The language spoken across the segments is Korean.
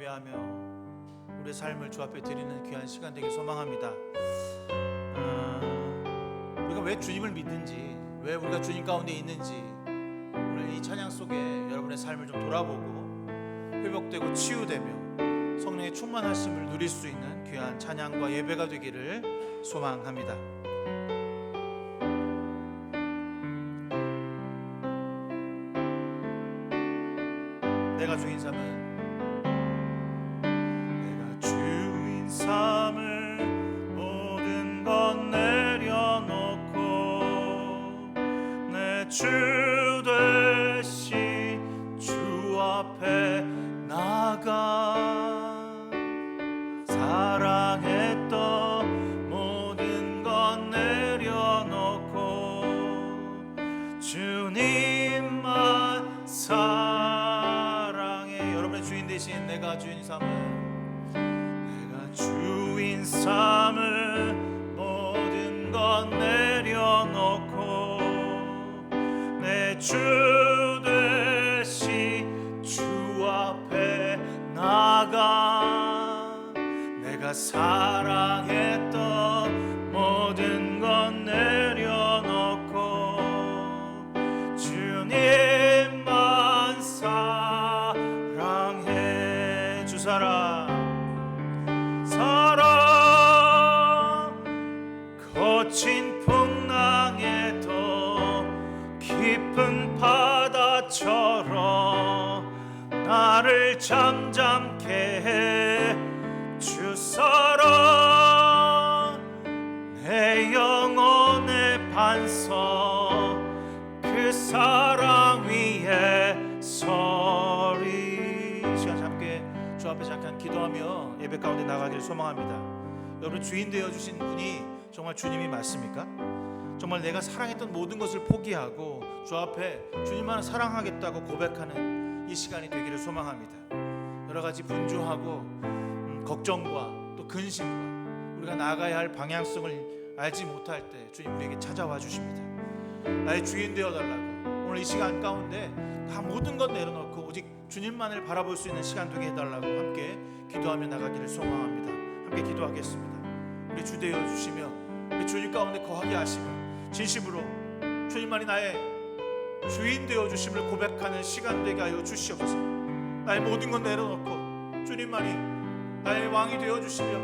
예배하며 우리의 삶을 주 앞에 드리는 귀한 시간 되길 소망합니다. 우리가 왜 주님을 믿는지, 왜 우리가 주님 가운데 있는지 오늘 이 찬양 속에 여러분의 삶을 좀 돌아보고 회복되고 치유되며 성령의 충만하심을 누릴 수 있는 귀한 찬양과 예배가 되기를 소망합니다. 내가 주인 삼은 모든 것 내려놓고 내 주 되신 주 앞에 나가 사랑했던 모든 것 내려놓고 주님만 사랑해. 여러분의 주인 대신 내가 주인 삼은 주인 삼을 모든 것 내려놓고 내 주 되신 주 앞에 나가 내가 사랑했던 모든 것 내려놓고 주님만 사랑해. 주 사랑 거친 풍랑에도 깊은 바다처럼 나를 잠잠케 해. 주 사랑 내 영혼의 반석 그 사랑 위에 서리. 시간 함께 주 앞에 잠깐 기도하며 예배 가운데 나가기를 소망합니다. 여러분 주인 되어주신 분이 정말 주님이 맞습니까? 정말 내가 사랑했던 모든 것을 포기하고 주 앞에 주님만을 사랑하겠다고 고백하는 이 시간이 되기를 소망합니다. 여러 가지 분주하고 걱정과 또 근심과 우리가 나아가야 할 방향성을 알지 못할 때 주님 우리에게 찾아와 주십니다. 나의 주인 되어달라고. 오늘 이 시간 가운데 다 모든 것 내려놓고 오직 주님만을 바라볼 수 있는 시간 되게 해달라고 함께 기도하며 나가기를 소망합니다. 함께 기도하겠습니다. 우리 주 되어 주시며 우리 주님 가운데 거하게 하시며 진심으로 주님만이 나의 주인 되어 주심을 고백하는 시간 되게 하여 주시옵소서. 나의 모든 것 내려놓고 주님만이 나의 왕이 되어 주시며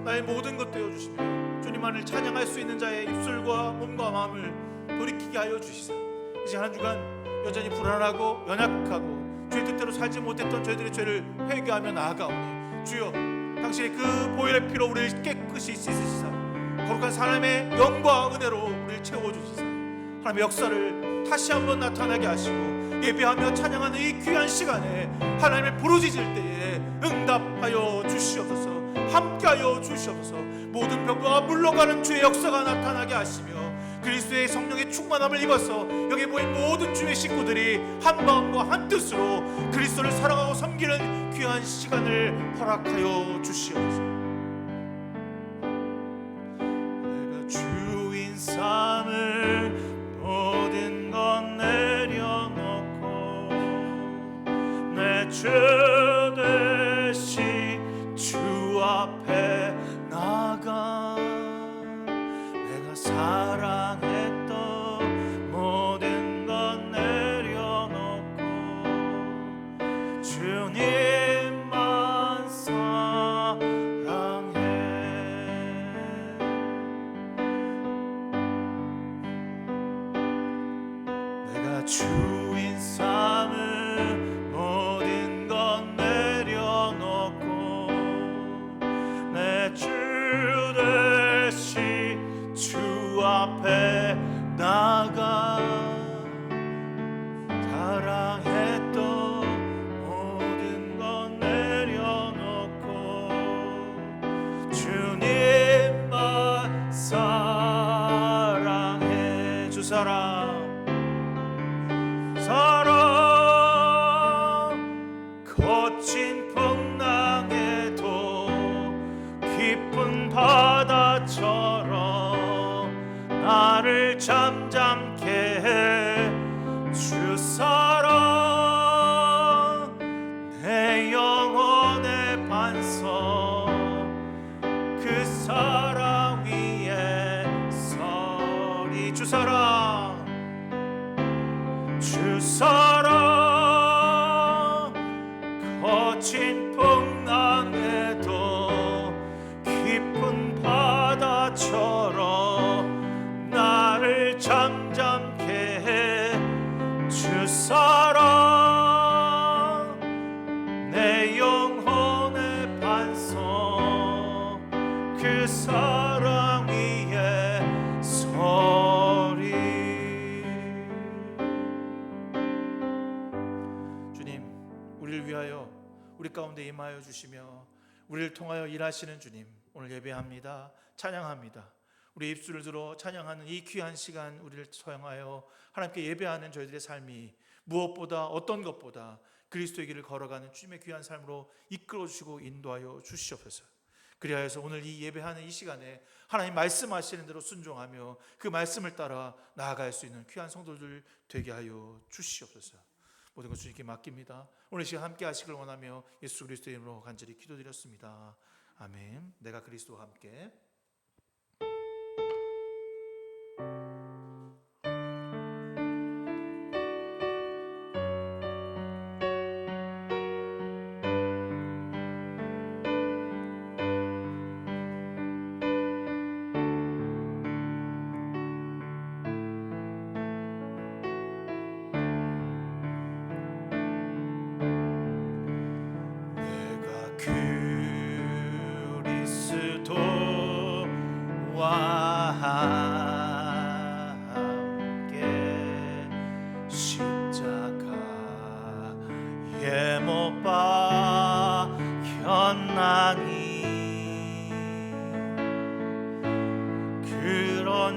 나의 모든 것 되어 주시며 주님만을 찬양할 수 있는 자의 입술과 몸과 마음을 돌이키게 하여 주시사 이제 한 주간 여전히 불안하고 연약하고 주의 뜻대로 살지 못했던 저희들의 죄를 회개하며 나아가오니 주여 당신의 그 보혈의 피로 우리를 깨끗이 씻으시사 거룩한 사람의 영과 은혜로 우리를 채워주시사 하나님의 역사를 다시 한번 나타나게 하시고 예배하며 찬양하는 이 귀한 시간에 하나님을 부르짖을 때에 응답하여 주시옵소서. 함께하여 주시옵소서. 모든 병과 물러가는 주의 역사가 나타나게 하시며 그리스도의 성령의 충만함을 입어서 여기 모인 모든 주의 식구들이 한 마음과 한 뜻으로 그리스도를 사랑하고 섬기는 귀한 시간을 허락하여 주시옵소서. 내가 주인 삼을 모든 것 내려놓고 내 주 되신 주 앞에 나가 내가 사랑했던 모든 것 내려놓고 주님만 사랑해. 내가 주인 삼을 모든 것 내려놓고 내 주 되신 주 앞에 나가 사랑했던 모든 것 내려놓고 주님만 사랑해. 주 사랑 거친 풍랑에도 깊은 바다처럼 나를 잠잠케 해. 주 사랑 내 영혼의 거친 풍랑에도 깊은 바다처럼 나를 잠잠케 해 주사랑 내 영혼의 반석 그 사랑 위에 서리. 주님, 우리를 위하여 우리 가운데 임하여 주시며 우리를 통하여 일하시는 주님, 오늘 예배합니다. 찬양합니다. 우리 입술을 들어 찬양하는 이 귀한 시간 우리를 사용하여 하나님께 예배하는 저희들의 삶이 무엇보다 어떤 것보다 그리스도의 길을 걸어가는 주님의 귀한 삶으로 이끌어 주시고 인도하여 주시옵소서. 그리하여서 오늘 이 예배하는 이 시간에 하나님 말씀하시는 대로 순종하며 그 말씀을 따라 나아갈 수 있는 귀한 성도들 되게 하여 주시옵소서. 모든 것 주님께 맡깁니다. 오늘 시간 함께 하시길 원하며 예수 그리스도의 이름으로 간절히 기도드렸습니다. 아멘. 내가 그리스도와 함께. 그리스도와 함께 십자가에 못 박혔나니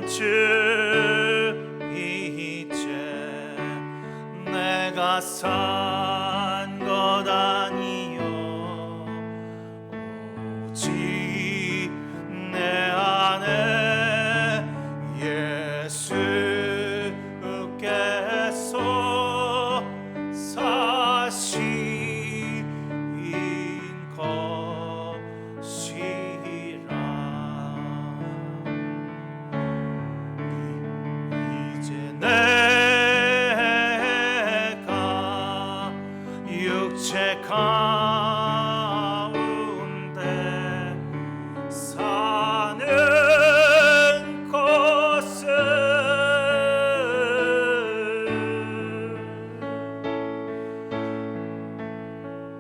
그런즉 이제 내가 산 것 아니요 오직 내 안에 예수께서 사신 것이라. 이제 내가 육체 가운데 사는 것은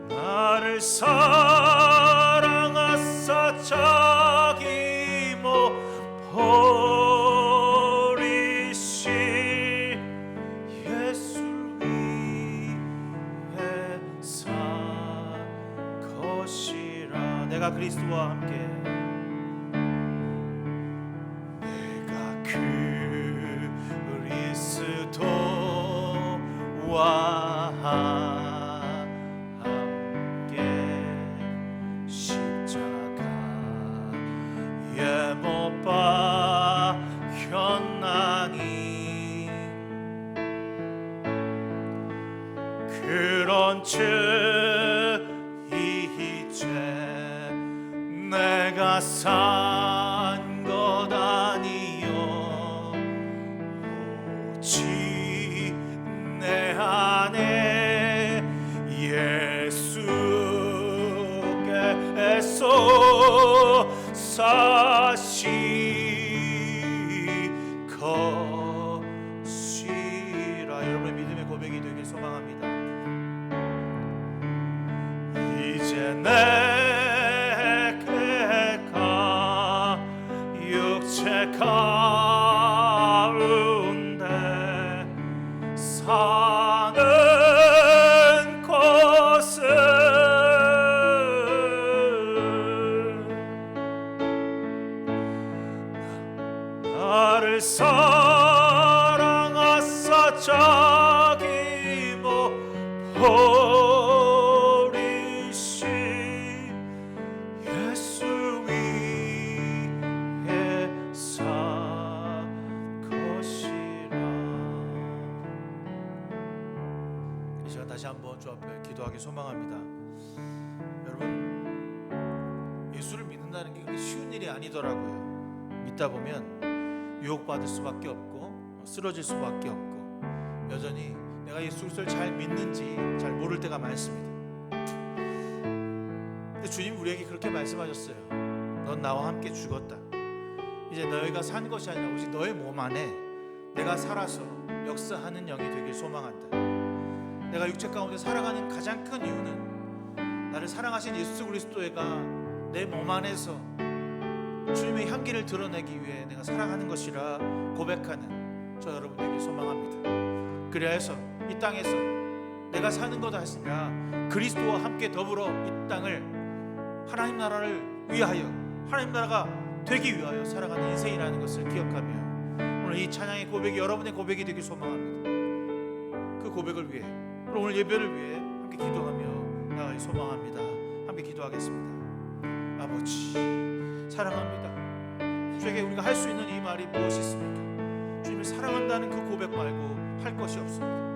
나를 사랑하사 자기 못 버리시 예수 위에 산 것이라. 내가 그리스도와 함께 그리스도와 함께 십자가에 못 박혔나니 그런즉 이제 내가 산 것 아니요 오직 내 안에 예수께서 사신 것이라. 여러분의 믿음의 고백이 되길 소망합니다. 이제 내가 육체 가운데 사는 것은 나를 사랑하사 자기 못 버리시 예수 위에 산 것이라. 이 시간 다시 한번 주 앞에 기도하기 소망합니다. 여러분, 예수를 믿는다는 게 그렇게 쉬운 일이 아니더라고요. 믿다 보면 유혹받을 수밖에 없고 쓰러질 수밖에 없고 여전히 내가 예수 그리스도를 잘 믿는지 잘 모를 때가 많습니다. 주님 우리에게 그렇게 말씀하셨어요. 넌 나와 함께 죽었다. 이제 너희가 산 것이 아니라 오직 너의 몸 안에 내가 살아서 역사하는 영이 되길 소망한다. 내가 육체 가운데 살아가는 가장 큰 이유는 나를 사랑하신 예수 그리스도가 내 몸 안에서 주님의 향기를 드러내기 위해 내가 살아가는 것이라 고백하는 저 여러분 되길 소망합니다. 그래야 해서 이 땅에서 내가 사는 것 아니라 그리스도와 함께 더불어 이 땅을 하나님 나라를 위하여, 하나님 나라가 되기 위하여 살아가는 인생이라는 것을 기억하며 오늘 이 찬양의 고백이 여러분의 고백이 되길 소망합니다. 그 고백을 위해, 오늘 예배를 위해 함께 기도하며 나아가기 소망합니다. 함께 기도하겠습니다. 아버지 사랑합니다. 주에게 우리가 할 수 있는 이 말이 무엇이 있습니까? 주님을 사랑한다는 그 고백 말고 할 것이 없습니다.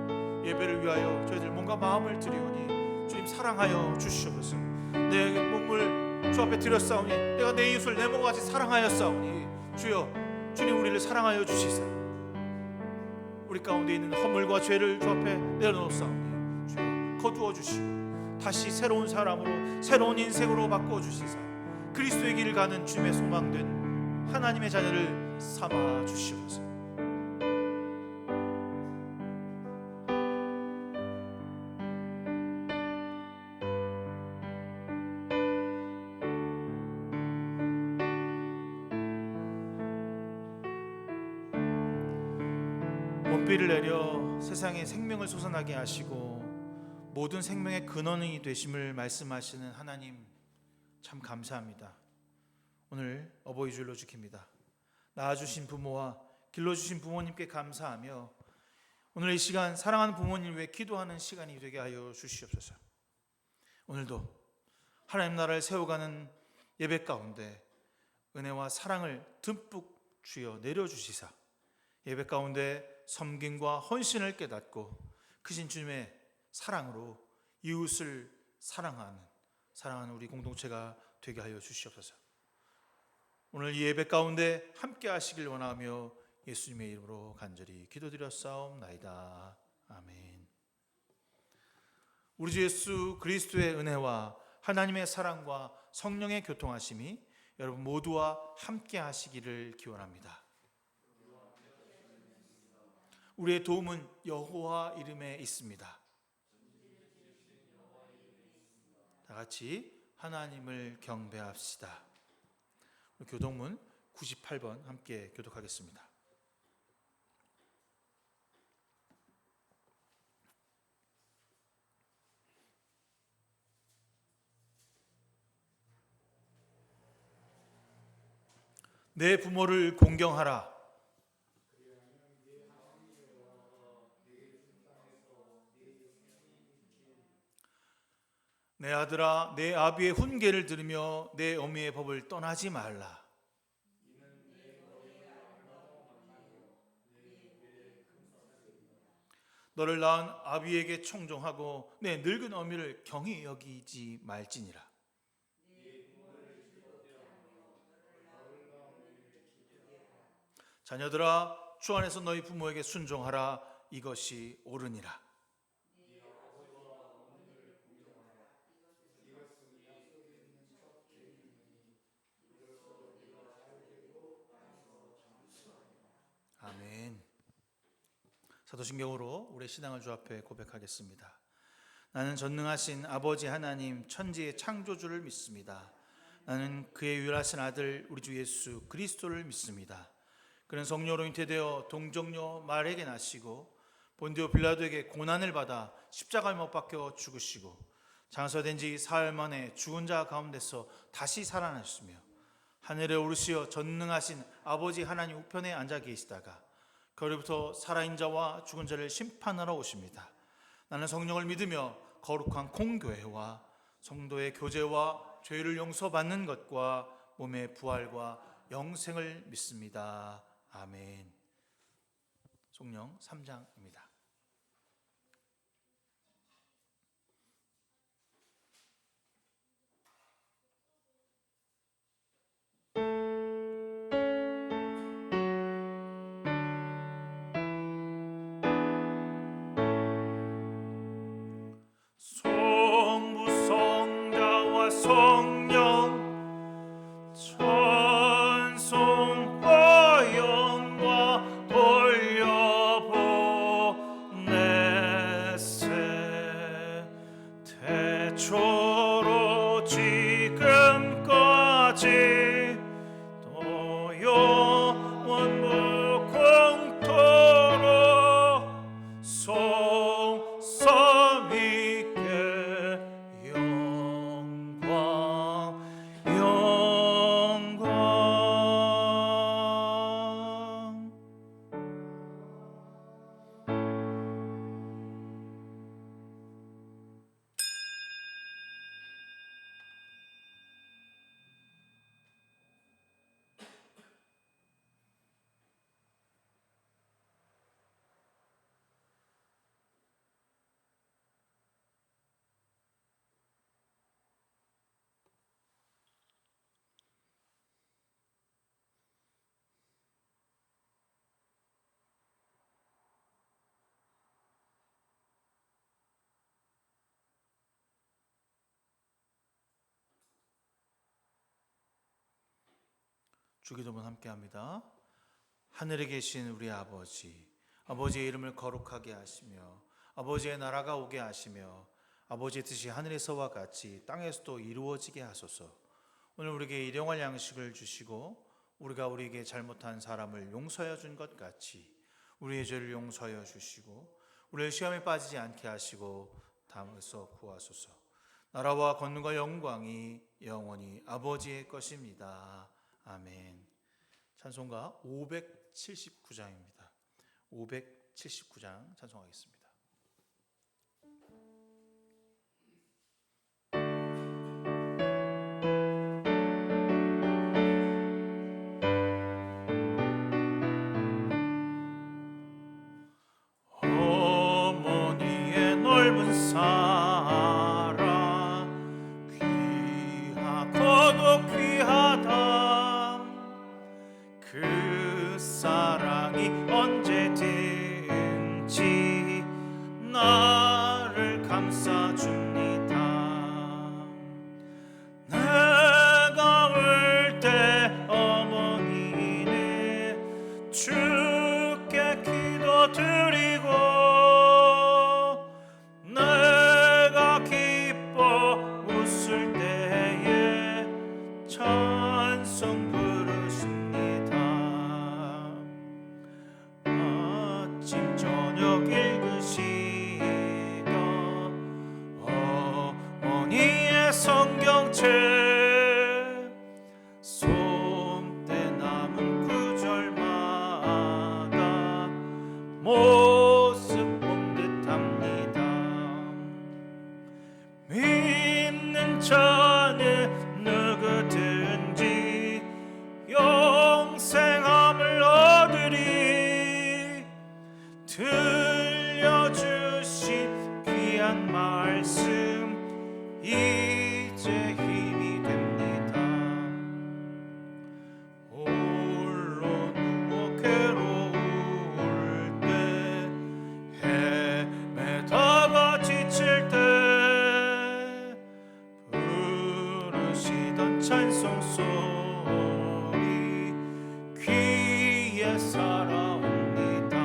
예배를 위하여 저희들 몸과 마음을 드리오니 주님 사랑하여 주시옵소서. 내 몸을 주 앞에 드렸사오니 내가 내 이웃을 내 몸과 같이 사랑하였사오니 주여 주님 우리를 사랑하여 주시사 우리 가운데 있는 허물과 죄를 주 앞에 내려놓사오니 주여 거두어 주시고 다시 새로운 사람으로 새로운 인생으로 바꾸어 주시사 그리스도의 길을 가는 주님의 소망된 하나님의 자녀를 삼아 주시옵소서. 본비를 내려 세상에 생명을 솟아나게 하시고 모든 생명의 근원이 되심을 말씀하시는 하나님 참 감사합니다. 오늘 어버이 주일로 지킵니다. 낳아주신 부모와 길러주신 부모님께 감사하며 오늘 이 시간 사랑하는 부모님을 위해 기도하는 시간이 되게 하여 주시옵소서. 오늘도 하나님 나라를 세워가는 예배 가운데 은혜와 사랑을 듬뿍 주여 내려주시사 예배 가운데 섬김과 헌신을 깨닫고 크신 주님의 사랑으로 이웃을 사랑하는 우리 공동체가 되게 하여 주시옵소서. 오늘 이 예배 가운데 함께 하시길 원하며 예수님의 이름으로 간절히 기도드렸사옵나이다. 아멘. 우리 주 예수 그리스도의 은혜와 하나님의 사랑과 성령의 교통하심이 여러분 모두와 함께 하시기를 기원합니다. 우리의 도움은 여호와 이름에 있습니다. 다 같이 하나님을 경배합시다. 교독문 98번 함께 교독하겠습니다. 내 부모를 공경하라. 내 아들아, 내 아비의 훈계를 들으며 내 어미의 법을 떠나지 말라. 너를 낳은 아비에게 청종하고 내 늙은 어미를 경히 여기지 말지니라. 자녀들아, 주 안에서 너희 부모에게 순종하라. 이것이 옳으니라. 아멘. 사도신경으로 우리 신앙을 주 앞에 고백하겠습니다. 나는 전능하신 아버지 하나님 천지의 창조주를 믿습니다. 나는 그의 유일하신 아들 우리 주 예수 그리스도를 믿습니다. 그는 성령으로 잉태되어 동정녀 마리아에게 나시고 본디오 빌라도에게 고난을 받아 십자가에 못 박혀 죽으시고 장사된 지 사흘 만에 죽은 자 가운데서 다시 살아나셨으며 하늘에 오르시어 전능하신 아버지 하나님 우편에 앉아 계시다가 거기부터 살아있는 자와 죽은 자를 심판하러 오십니다. 나는 성령을 믿으며 거룩한 공교회와 성도의 교제와 죄를 용서받는 것과 몸의 부활과 영생을 믿습니다. 아멘. 성령 3장입니다. 성부 성자와 성 지금까지 또 영원 무궁토록 성삼위께 영광 영광. 주기도문 함께합니다. 하늘에 계신 우리 아버지, 아버지의 이름을 거룩하게 하시며 아버지의 나라가 오게 하시며 아버지의 뜻이 하늘에서와 같이 땅에서도 이루어지게 하소서. 오늘 우리에게 일용할 양식을 주시고 우리가 우리에게 잘못한 사람을 용서하여 준 것 같이 우리의 죄를 용서하여 주시고 우리를 시험에 빠지지 않게 하시고 다음에서 구하소서. 나라와 권능과 영광이 영원히 아버지의 것입니다. 아멘. 찬송가 579장입니다. 579장 찬송하겠습니다. 어머니의 넓은 사랑 귀하고도 귀하다. 그 사랑이 언제든지 나를 감싸줍니다. 내가 울 때 어머니는 주께 기도드리고 내가 기뻐 웃을 때에 찬송 부르십니다. 아침 저녁 읽으시던 어머니의 성경책 손때 남은 구절마다 모습 본 듯합니다. 믿는 자는 누구든지 영생함을 얻으리. 들려주신 귀한 말씀 이제 힘이 됩니다. 홀로 누워 괴로울 때 헤매다가 지칠 때 부르시던 찬송 소리 귀에 살아옵니다.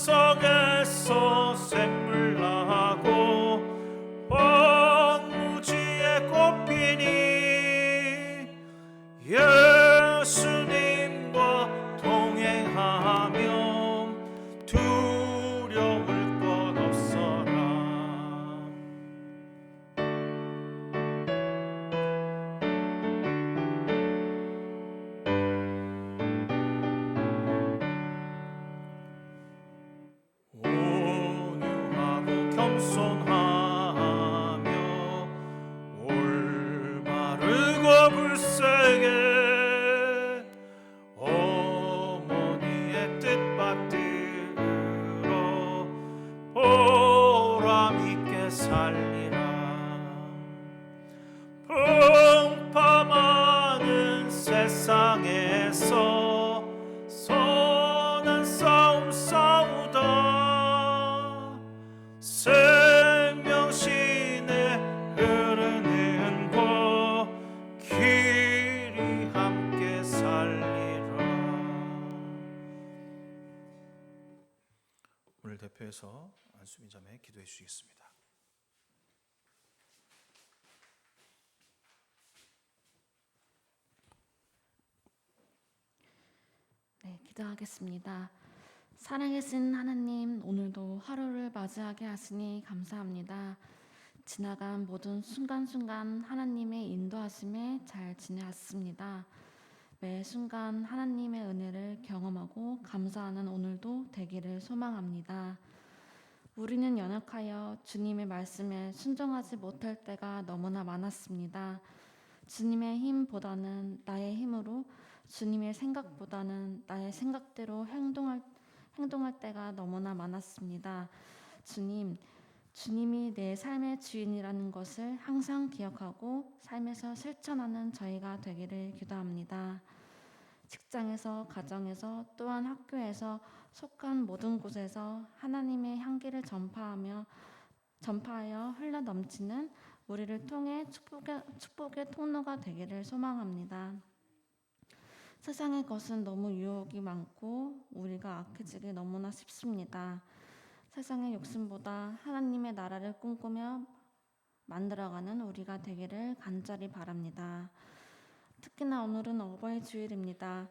반석에서 샘물 나고 황무지에 꽃피니 예수님과 동행하며 두려울 것 없어라. 기도하겠습니다. 살아계신 하나님, 오늘도 하루를 맞이하게 하시니 감사합니다. 지나간 모든 순간순간 하나님의 인도하심에 잘 지내왔습니다. 매 순간 하나님의 은혜를 경험하고 감사하는 오늘도 되기를 소망합니다. 우리는 연약하여 주님의 말씀에 순종하지 못할 때가 너무나 많았습니다. 주님의 힘보다는 나의 힘으로, 주님의 생각보다는 나의 생각대로 행동할 때가 너무나 많았습니다. 주님이 내 삶의 주인이라는 것을 항상 기억하고 삶에서 실천하는 저희가 되기를 기도합니다. 직장에서, 가정에서, 또한 학교에서 속한 모든 곳에서 하나님의 향기를 전파하여 흘러 넘치는 우리를 통해 축복의 통로가 되기를 소망합니다. 세상의 것은 너무 유혹이 많고 우리가 악해지기 너무나 쉽습니다. 세상의 욕심보다 하나님의 나라를 꿈꾸며 만들어가는 우리가 되기를 간절히 바랍니다. 특히나 오늘은 어버이 주일입니다.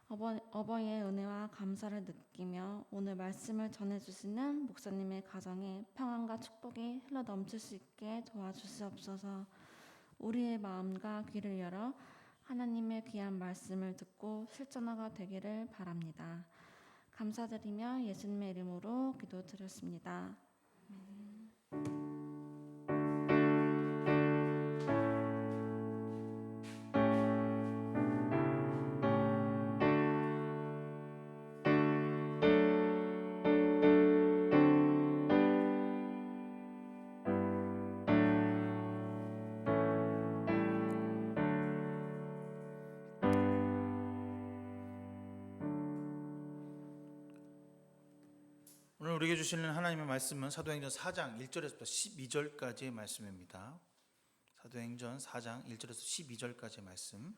어버이의 은혜와 감사를 느끼며 오늘 말씀을 전해주시는 목사님의 가정에 평안과 축복이 흘러 넘칠 수 있게 도와주시옵소서. 우리의 마음과 귀를 열어 하나님의 귀한 말씀을 듣고 실천하가 되기를 바랍니다. 감사드리며 예수님의 이름으로 기도드렸습니다. 오늘 우리에게 주시는 하나님의 말씀은 사도행전 4장 1절에서부터 12절까지의 말씀입니다. 사도행전 4장 1절에서 12절까지의 말씀.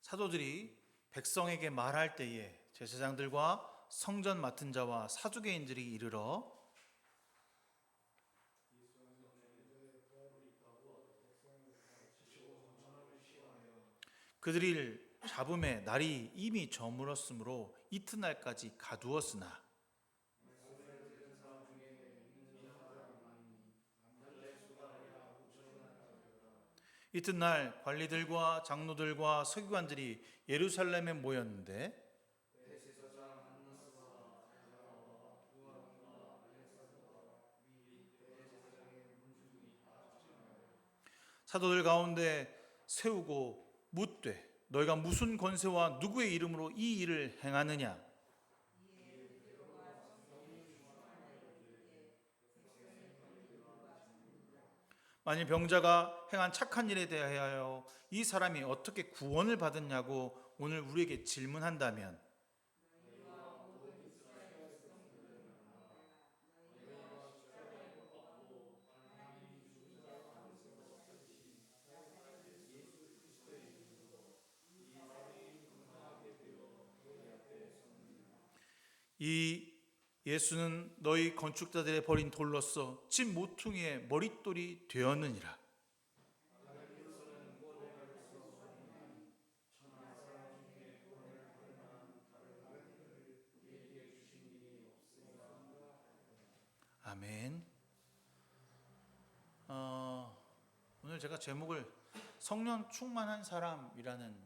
사도들이 백성에게 말할 때에 제사장들과 성전 맡은 자와 사두개인들이 이르러 그들을 잡음에 날이 이미 저물었으므로 이튿날까지 가두었으나 이튿날 관리들과 장로들과 서기관들이 예루살렘에 모였는데 사도들 가운데 세우고 묻되 너희가 무슨 권세와 누구의 이름으로 이 일을 행하느냐? 만일 병자가 행한 착한 일에 대하여 이 사람이 어떻게 구원을 받았냐고 오늘 우리에게 질문한다면 이 예수는 너희 건축자들의 버린 돌로서 집 모퉁이의 머릿돌이 되었느니라. 아멘. 오늘 제가 제목을 성령 충만한 사람이라는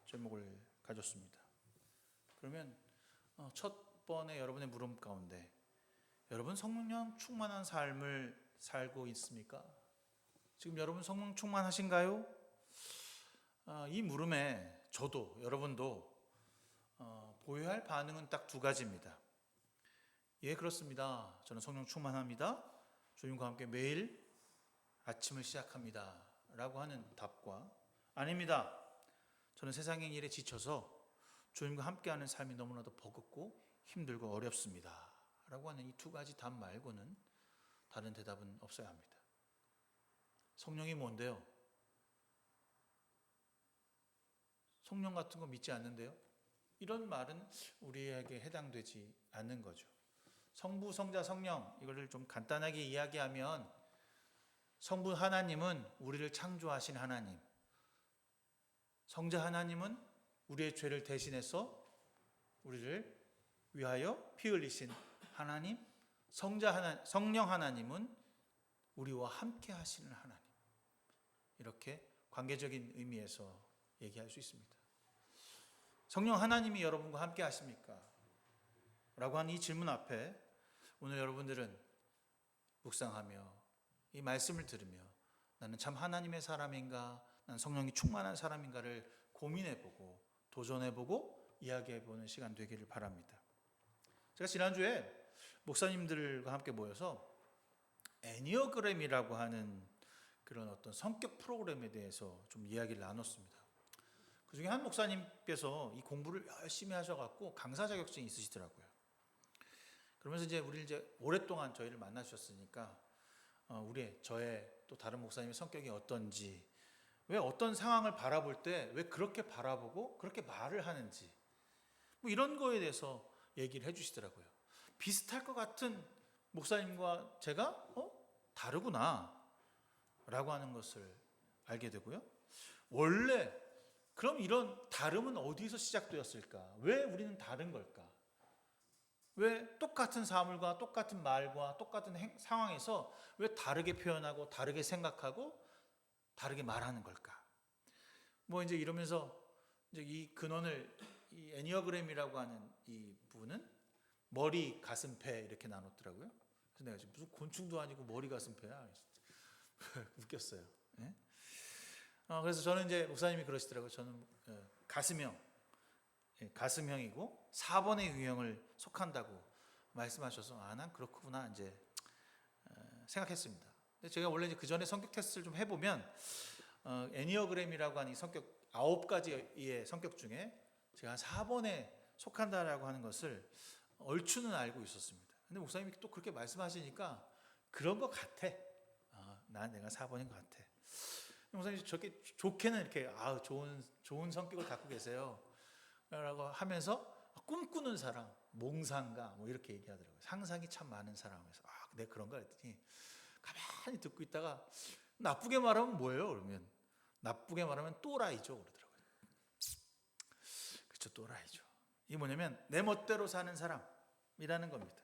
제목을 가졌습니다. 그러면 첫 번에 여러분의 물음 가운데 여러분 성령 충만한 삶을 살고 있습니까? 지금 여러분 성령 충만하신가요? 이 물음에 저도 여러분도 보여야 할 반응은 딱 두 가지입니다. 예, 그렇습니다. 저는 성령 충만합니다. 주님과 함께 매일 아침을 시작합니다 라고 하는 답과 아닙니다. 저는 세상의 일에 지쳐서 주님과 함께하는 삶이 너무나도 버겁고 힘들고 어렵습니다 라고 하는 이 두 가지 답 말고는 다른 대답은 없어야 합니다. 성령이 뭔데요? 성령 같은 거 믿지 않는데요? 이런 말은 우리에게 해당되지 않는 거죠. 성부, 성자, 성령 이거를 좀 간단하게 이야기하면 성부 하나님은 우리를 창조하신 하나님, 성자 하나님은 우리의 죄를 대신해서 우리를 위하여 피 흘리신 하나님, 성령 하나님은 우리와 함께 하시는 하나님. 이렇게 관계적인 의미에서 얘기할 수 있습니다. 성령 하나님이 여러분과 함께 하십니까? 라고 하는 이 질문 앞에 오늘 여러분들은 묵상하며 이 말씀을 들으며 나는 참 하나님의 사람인가, 나는 성령이 충만한 사람인가를 고민해보고 도전해보고 이야기해보는 시간 되기를 바랍니다. 제가 지난주에 목사님들과 함께 모여서 애니어그램이라고 하는 그런 어떤 성격 프로그램에 대해서 좀 이야기를 나눴습니다. 그 중에 한 목사님께서 이 공부를 열심히 하셔갖고 강사 자격증이 있으시더라고요. 그러면서 우리 오랫동안 저희를 만나주셨으니까 저의 또 다른 목사님의 성격이 어떤지, 왜 어떤 상황을 바라볼 때 왜 그렇게 바라보고 그렇게 말을 하는지, 뭐 이런 거에 대해서 얘기를 해주시더라고요. 비슷할 것 같은 목사님과 제가 다르구나 라고 하는 것을 알게 되고요. 원래 그럼 이런 다름은 어디서 시작되었을까? 왜 우리는 다른 걸까? 왜 똑같은 사물과 똑같은 말과 똑같은 상황에서 왜 다르게 표현하고 다르게 생각하고 다르게 말하는 걸까? 뭐 이러면서 이 근원을 이 애니어그램이라고 하는 이 부분은 머리, 가슴, 배 이렇게 나눴더라고요. 그래서 내가 지금 무슨 곤충도 아니고 머리, 가슴, 배야. 웃겼어요. 네? 그래서 저는 목사님이 그러시더라고요. 저는 가슴형이고 4번의 유형을 속한다고 말씀하셔서 난 그렇구나 생각했습니다. 근데 제가 원래 그 전에 성격 테스트를 좀 해보면 애니어그램이라고 하는 이 성격 9가지의 성격 중에 제가 한 4번에 속한다라고 하는 것을 얼추는 알고 있었습니다. 근데 목사님이 또 그렇게 말씀하시니까 그런 것 같아. 내가 4번인 것 같아. 목사님 저렇게 좋게는 이렇게 좋은 성격을 갖고 계세요 라고 하면서 꿈꾸는 사람, 몽상가 뭐 이렇게 얘기하더라고요. 상상이 참 많은 사람에서 내가 그런가 했더니 가만히 듣고 있다가 나쁘게 말하면 뭐예요? 그러면 나쁘게 말하면 또라이죠 그러더라고요. 그렇죠, 또라이죠. 이게 뭐냐면 내 멋대로 사는 사람이라는 겁니다.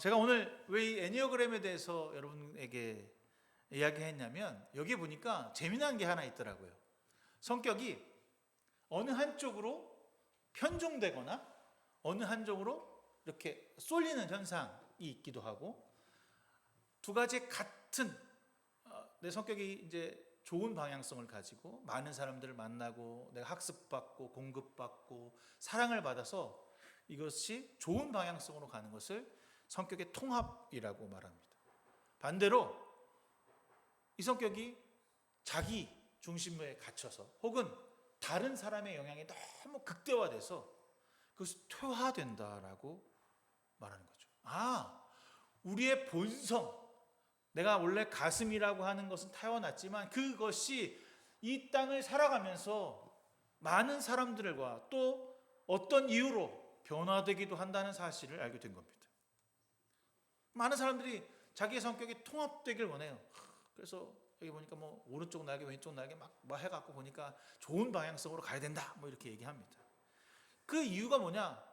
제가 오늘 왜 이 애니어그램에 대해서 여러분에게 이야기했냐면 여기 보니까 재미난 게 하나 있더라고요. 성격이 어느 한쪽으로 편중되거나 어느 한쪽으로 이렇게 쏠리는 현상이 있기도 하고, 두 가지 같은 내 성격이 좋은 방향성을 가지고 많은 사람들을 만나고 내가 학습받고 공급받고 사랑을 받아서 이것이 좋은 방향성으로 가는 것을 성격의 통합이라고 말합니다. 반대로 이 성격이 자기 중심에 갇혀서 혹은 다른 사람의 영향이 너무 극대화돼서 그것이 퇴화된다라고 말하는 거죠. 우리의 본성, 내가 원래 가슴이라고 하는 것은 타고났지만 그것이 이 땅을 살아가면서 많은 사람들과 또 어떤 이유로 변화되기도 한다는 사실을 알게 된 겁니다. 많은 사람들이 자기의 성격이 통합되길 원해요. 그래서 여기 보니까 오른쪽 날개 왼쪽 날개 막 해갖고 보니까 좋은 방향성으로 가야 된다 이렇게 얘기합니다. 그 이유가 뭐냐?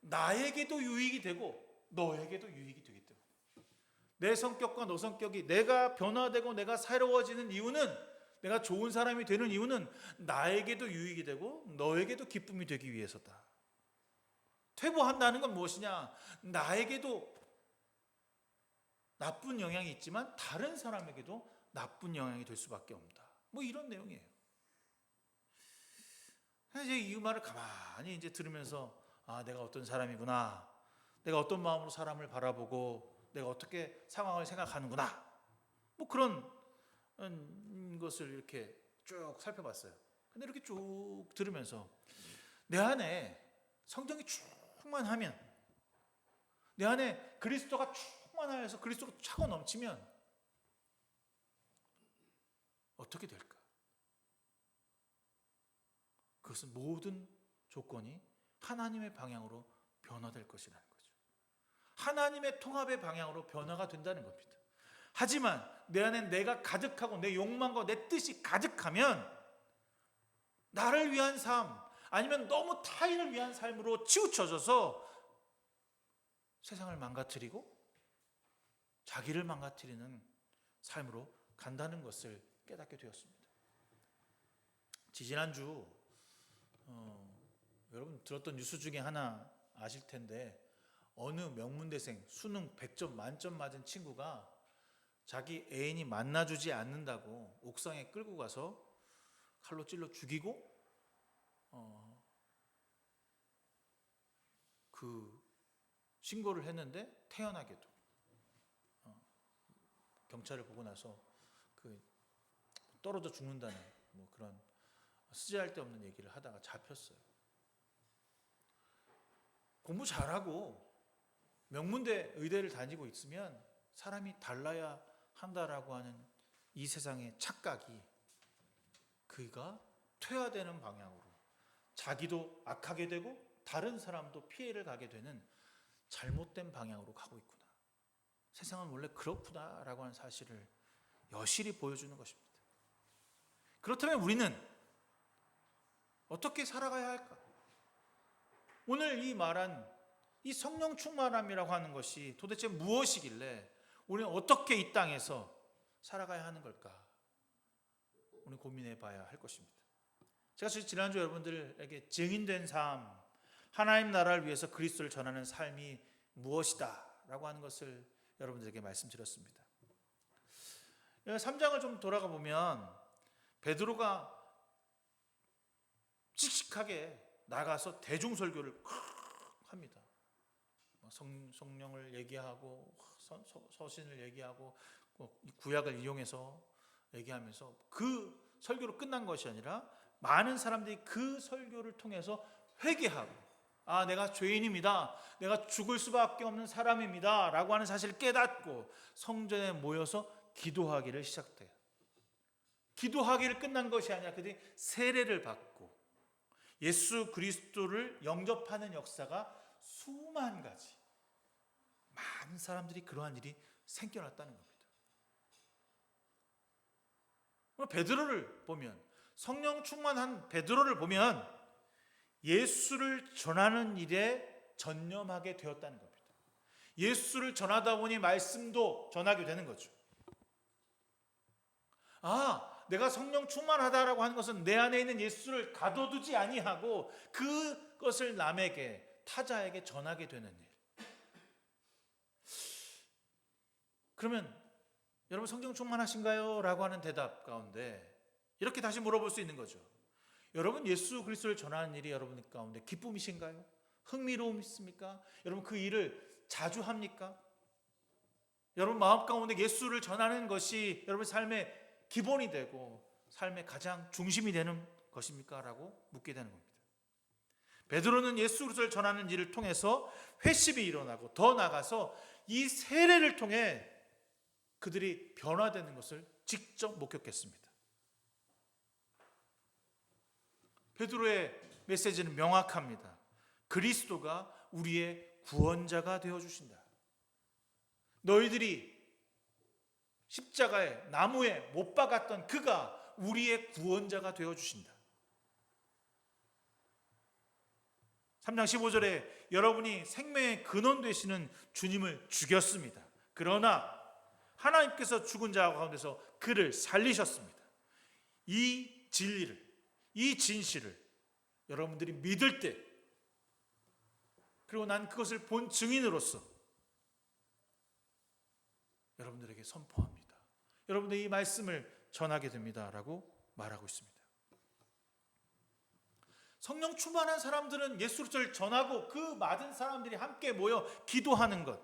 나에게도 유익이 되고 너에게도 유익이 되기 때문에. 내 성격과 너 성격이 내가 변화되고 내가 새로워지는 이유는, 내가 좋은 사람이 되는 이유는 나에게도 유익이 되고 너에게도 기쁨이 되기 위해서다. 퇴보한다는 건 무엇이냐? 나에게도 나쁜 영향이 있지만 다른 사람에게도 나쁜 영향이 될 수밖에 없다. 이런 내용이에요. 이제 이 말을 가만히 들으면서 내가 어떤 사람이구나, 내가 어떤 마음으로 사람을 바라보고 내가 어떻게 상황을 생각하는구나, 그런 것을 이렇게 쭉 살펴봤어요. 근데 이렇게 쭉 들으면서 내 안에 성령이 충만하면, 내 안에 그리스도가 충만하여서 그리스도가 차고 넘치면 어떻게 될까? 그것은 모든 조건이 하나님의 방향으로 변화될 것이라는 거죠. 하나님의 통합의 방향으로 변화가 된다는 겁니다. 하지만 내 안에 내가 가득하고 내 욕망과 내 뜻이 가득하면 나를 위한 삶 아니면 너무 타인을 위한 삶으로 치우쳐져서 세상을 망가뜨리고 자기를 망가뜨리는 삶으로 간다는 것을 깨닫게 되었습니다. 지지난주 여러분 들었던 뉴스 중에 하나 아실 텐데 어느 명문대생 수능 100점 만점 맞은 친구가 자기 애인이 만나주지 않는다고 옥상에 끌고 가서 칼로 찔러 죽이고 그 신고를 했는데 태연하게도 경찰을 보고 나서 그 떨어져 죽는다는 뭐 그런 쓰잘데 없는 얘기를 하다가 잡혔어요. 공부 잘하고 명문대 의대를 다니고 있으면 사람이 달라야 한다라고 하는 이 세상의 착각이 그가 퇴화되는 방향으로 자기도 악하게 되고 다른 사람도 피해를 가게 되는 잘못된 방향으로 가고 있구나. 세상은 원래 그렇구나라고 하는 사실을 여실히 보여주는 것입니다. 그렇다면 우리는 어떻게 살아가야 할까? 오늘 이 말한 이 성령 충만함이라고 하는 것이 도대체 무엇이길래 우리는 어떻게 이 땅에서 살아가야 하는 걸까? 오늘 고민해 봐야 할 것입니다. 제가 지난주 여러분들에게 증인된 삶, 하나님 나라를 위해서 그리스도를 전하는 삶이 무엇이다 라고 하는 것을 여러분들에게 말씀드렸습니다. 3장을 좀 돌아가 보면 베드로가 씩씩하게 나가서 대중설교를 합니다. 성령을 얘기하고 서신을 얘기하고 구약을 이용해서 얘기하면서 그 설교로 끝난 것이 아니라 많은 사람들이 그 설교를 통해서 회개하고 내가 죄인입니다. 내가 죽을 수밖에 없는 사람입니다. 라고 하는 사실을 깨닫고 성전에 모여서 기도하기를 시작돼요. 기도하기를 끝난 것이 아니라 그들이 세례를 받고 예수 그리스도를 영접하는 역사가 수만 가지 많은 사람들이 그러한 일이 생겨났다는 겁니다. 베드로를 보면 성령 충만한 베드로를 보면 예수를 전하는 일에 전념하게 되었다는 겁니다. 예수를 전하다 보니 말씀도 전하게 되는 거죠. 내가 성령 충만하다라고 하는 것은 내 안에 있는 예수를 가둬두지 아니하고 그것을 남에게 타자에게 전하게 되는 일. 그러면 여러분 성령 충만하신가요? 라고 하는 대답 가운데 이렇게 다시 물어볼 수 있는 거죠. 여러분 예수 그리스도를 전하는 일이 여러분 가운데 기쁨이신가요? 흥미로움이 있습니까? 여러분 그 일을 자주 합니까? 여러분 마음 가운데 예수를 전하는 것이 여러분 삶의 기본이 되고 삶의 가장 중심이 되는 것입니까? 라고 묻게 되는 겁니다. 베드로는 예수 그리스도를 전하는 일을 통해서 회심이 일어나고 더 나아가서 이 세례를 통해 그들이 변화되는 것을 직접 목격했습니다. 베드로의 메시지는 명확합니다. 그리스도가 우리의 구원자가 되어주신다. 너희들이 십자가에 나무에 못 박았던 그가 우리의 구원자가 되어주신다. 3장 15절에 여러분이 생명의 근원 되시는 주님을 죽였습니다. 그러나 하나님께서 죽은 자 가운데서 그를 살리셨습니다. 이 진리를, 이 진실을 여러분들이 믿을 때, 그리고 난 그것을 본 증인으로서 여러분들에게 선포합니다. 여러분들이 이 말씀을 전하게 됩니다 라고 말하고 있습니다. 성령 충만한 사람들은 예수 그리스도를 전하고 그 많은 사람들이 함께 모여 기도하는 것,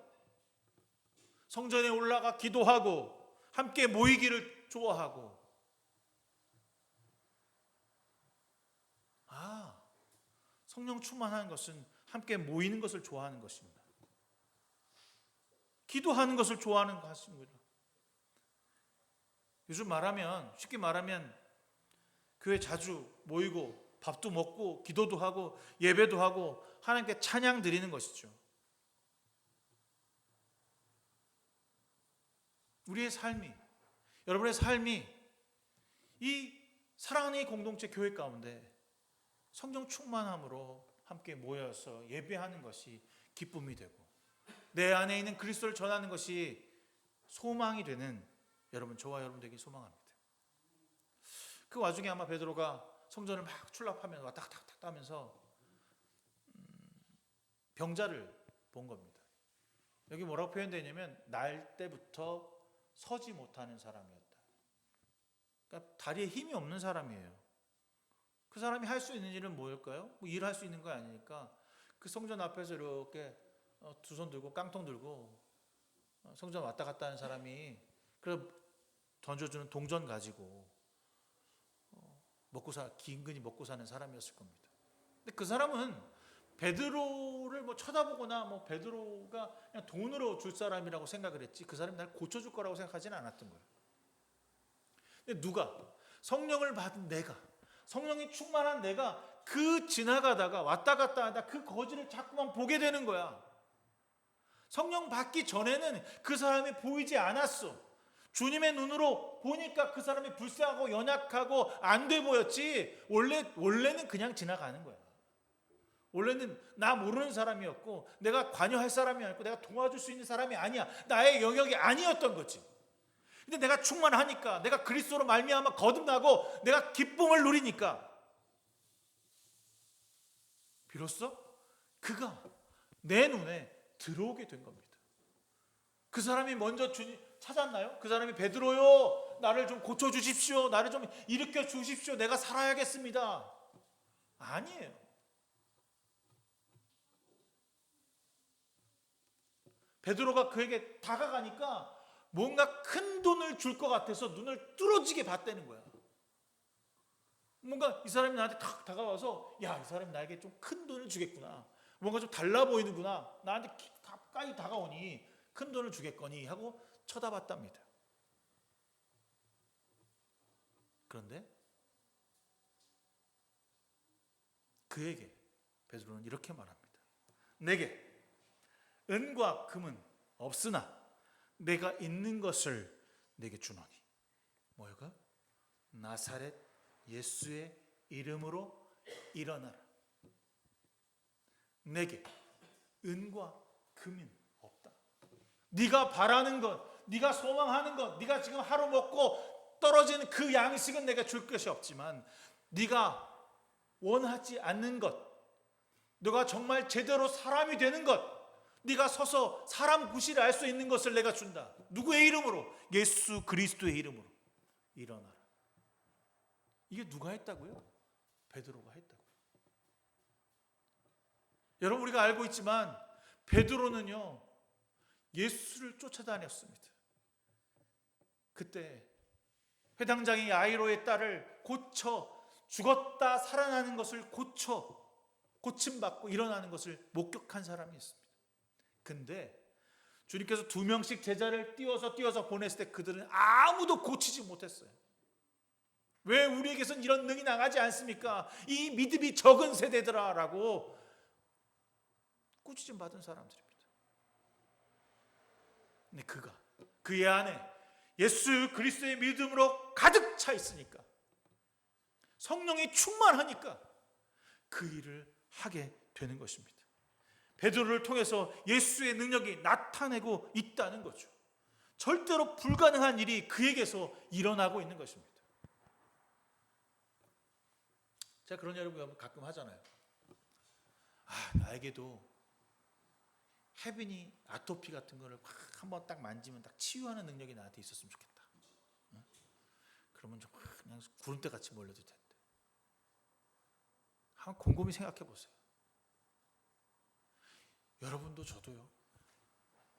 성전에 올라가 기도하고 함께 모이기를 좋아하고, 성령 충만한 것은 함께 모이는 것을 좋아하는 것입니다. 기도하는 것을 좋아하는 것입니다. 요즘 쉽게 말하면 교회 자주 모이고 밥도 먹고 기도도 하고 예배도 하고 하나님께 찬양 드리는 것이죠. 우리의 삶이, 여러분의 삶이 이 사랑하는 이 공동체 교회 가운데 성령 충만함으로 함께 모여서 예배하는 것이 기쁨이 되고 내 안에 있는 그리스도를 전하는 것이 소망이 되는 저와 여러분 되기 소망합니다. 그 와중에 아마 베드로가 성전을 막 출납하면서 왔다 갔다 하면서 병자를 본 겁니다. 여기 뭐라고 표현되냐면 날 때부터 서지 못하는 사람이었다. 그러니까 다리에 힘이 없는 사람이에요. 그 사람이 할 수 있는 일은 뭐일까요? 뭐 일할 수 있는 거 아니니까 그 성전 앞에서 이렇게 두 손 들고 깡통 들고 성전 왔다 갔다 하는 사람이 그 던져주는 동전 가지고 긴근히 먹고 사는 사람이었을 겁니다. 근데 그 사람은 베드로를 뭐 쳐다보거나 뭐 베드로가 그냥 돈으로 줄 사람이라고 생각을 했지 그 사람이 날 고쳐줄 거라고 생각하지는 않았던 거예요. 근데 누가 성령을 받은 내가 성령이 충만한 내가 그 지나가다가 왔다 갔다 하다 그 거지를 자꾸만 보게 되는 거야. 성령 받기 전에는 그 사람이 보이지 않았어. 주님의 눈으로 보니까 그 사람이 불쌍하고 연약하고 안 돼 보였지 원래는 그냥 지나가는 거야. 원래는 나 모르는 사람이었고 내가 관여할 사람이 아니고 내가 도와줄 수 있는 사람이 아니야. 나의 영역이 아니었던 거지. 근데 내가 충만하니까 내가 그리스도로 말미암아 거듭나고 내가 기쁨을 누리니까 비로소 그가 내 눈에 들어오게 된 겁니다. 그 사람이 먼저 주님 찾았나요? 그 사람이 베드로요 나를 좀 고쳐주십시오. 나를 좀 일으켜 주십시오. 내가 살아야겠습니다. 아니에요. 베드로가 그에게 다가가니까 뭔가 큰 돈을 줄 것 같아서 눈을 뚫어지게 봤다는 거야. 뭔가 이 사람이 나한테 탁 다가와서 야, 이 사람이 나에게 좀 큰 돈을 주겠구나. 뭔가 좀 달라 보이는구나. 나한테 가까이 다가오니 큰 돈을 주겠거니 하고 쳐다봤답니다. 그런데 그에게 베드로는 이렇게 말합니다. 내게 은과 금은 없으나 내가 있는 것을 내게 주노니 뭐가? 나사렛 예수의 이름으로 일어나라. 내게 은과 금은 없다. 네가 바라는 것, 네가 소망하는 것, 네가 지금 하루 먹고 떨어지는 그 양식은 내가 줄 것이 없지만 네가 원하지 않는 것, 너가 정말 제대로 사람이 되는 것, 네가 서서 사람 구실을 알 수 있는 것을 내가 준다. 누구의 이름으로? 예수 그리스도의 이름으로 일어나라. 이게 누가 했다고요? 베드로가 했다고요. 여러분 우리가 알고 있지만 베드로는요 예수를 쫓아다녔습니다. 그때 회당장이 야이로의 딸을 고쳐 죽었다 살아나는 것을 고침받고 일어나는 것을 목격한 사람이었습니다. 근데 주님께서 2명씩 제자를 띄워서 보냈을 때 그들은 아무도 고치지 못했어요. 왜 우리에게선 이런 능이 나가지 않습니까? 이 믿음이 적은 세대더라 라고 꾸짖음 받은 사람들입니다. 근데 그의 안에 예수 그리스도의 믿음으로 가득 차 있으니까 성령이 충만하니까 그 일을 하게 되는 것입니다. 베드로를 통해서 예수의 능력이 나타내고 있다는 거죠. 절대로 불가능한 일이 그에게서 일어나고 있는 것입니다. 제가 그런 여러분 가끔 하잖아요. 나에게도 혜빈이 아토피 같은 거를 한번 딱 만지면 딱 치유하는 능력이 나한테 있었으면 좋겠다. 그러면 좀 그냥 구름대 같이 몰려도 텐데. 한번 곰곰이 생각해 보세요. 여러분도 저도요.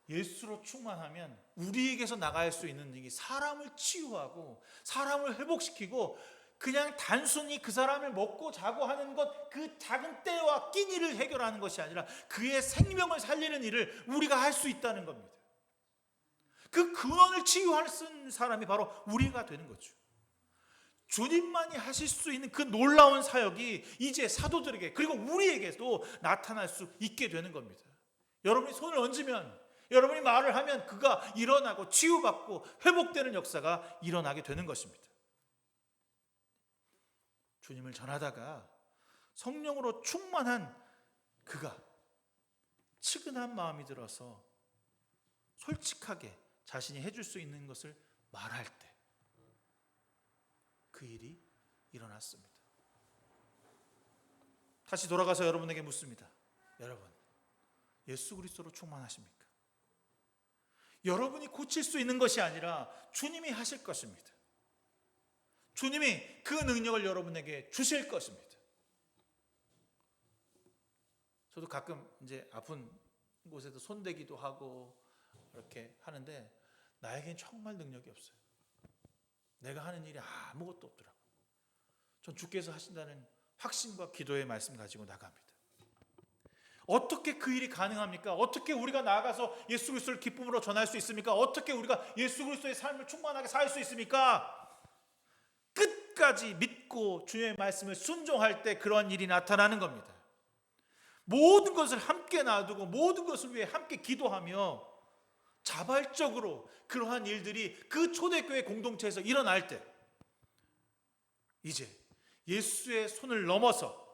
예수로 충만하면 우리에게서 나갈 수 있는 일이 사람을 치유하고 사람을 회복시키고 그냥 단순히 그 사람을 먹고 자고 하는 것, 그 작은 때와 끼니를 해결하는 것이 아니라 그의 생명을 살리는 일을 우리가 할 수 있다는 겁니다. 그 근원을 치유할 수 있는 사람이 바로 우리가 되는 거죠. 주님만이 하실 수 있는 그 놀라운 사역이 이제 사도들에게 그리고 우리에게도 나타날 수 있게 되는 겁니다. 여러분이 손을 얹으면 여러분이 말을 하면 그가 일어나고 치유받고 회복되는 역사가 일어나게 되는 것입니다. 주님을 전하다가 성령으로 충만한 그가 측은한 마음이 들어서 솔직하게 자신이 해줄 수 있는 것을 말할 때 그 일이 일어났습니다. 다시 돌아가서 여러분에게 묻습니다. 여러분, 예수 그리스도로 충만하십니까? 여러분이 고칠 수 있는 것이 아니라 주님이 하실 것입니다. 주님이 그 능력을 여러분에게 주실 것입니다. 저도 가끔 이제 아픈 곳에도 손대기도 하고 이렇게 하는데 나에겐 정말 능력이 없어요. 내가 하는 일이 아무것도 없더라고요. 전 주께서 하신다는 확신과 기도의 말씀 가지고 나갑니다. 어떻게 그 일이 가능합니까? 어떻게 우리가 나아가서 예수 그리스도를 기쁨으로 전할 수 있습니까? 어떻게 우리가 예수 그리스도의 삶을 충만하게 살 수 있습니까? 끝까지 믿고 주의 말씀을 순종할 때 그런 일이 나타나는 겁니다. 모든 것을 함께 놔두고 모든 것을 위해 함께 기도하며 자발적으로 그러한 일들이 그 초대교회 공동체에서 일어날 때 이제 예수의 손을 넘어서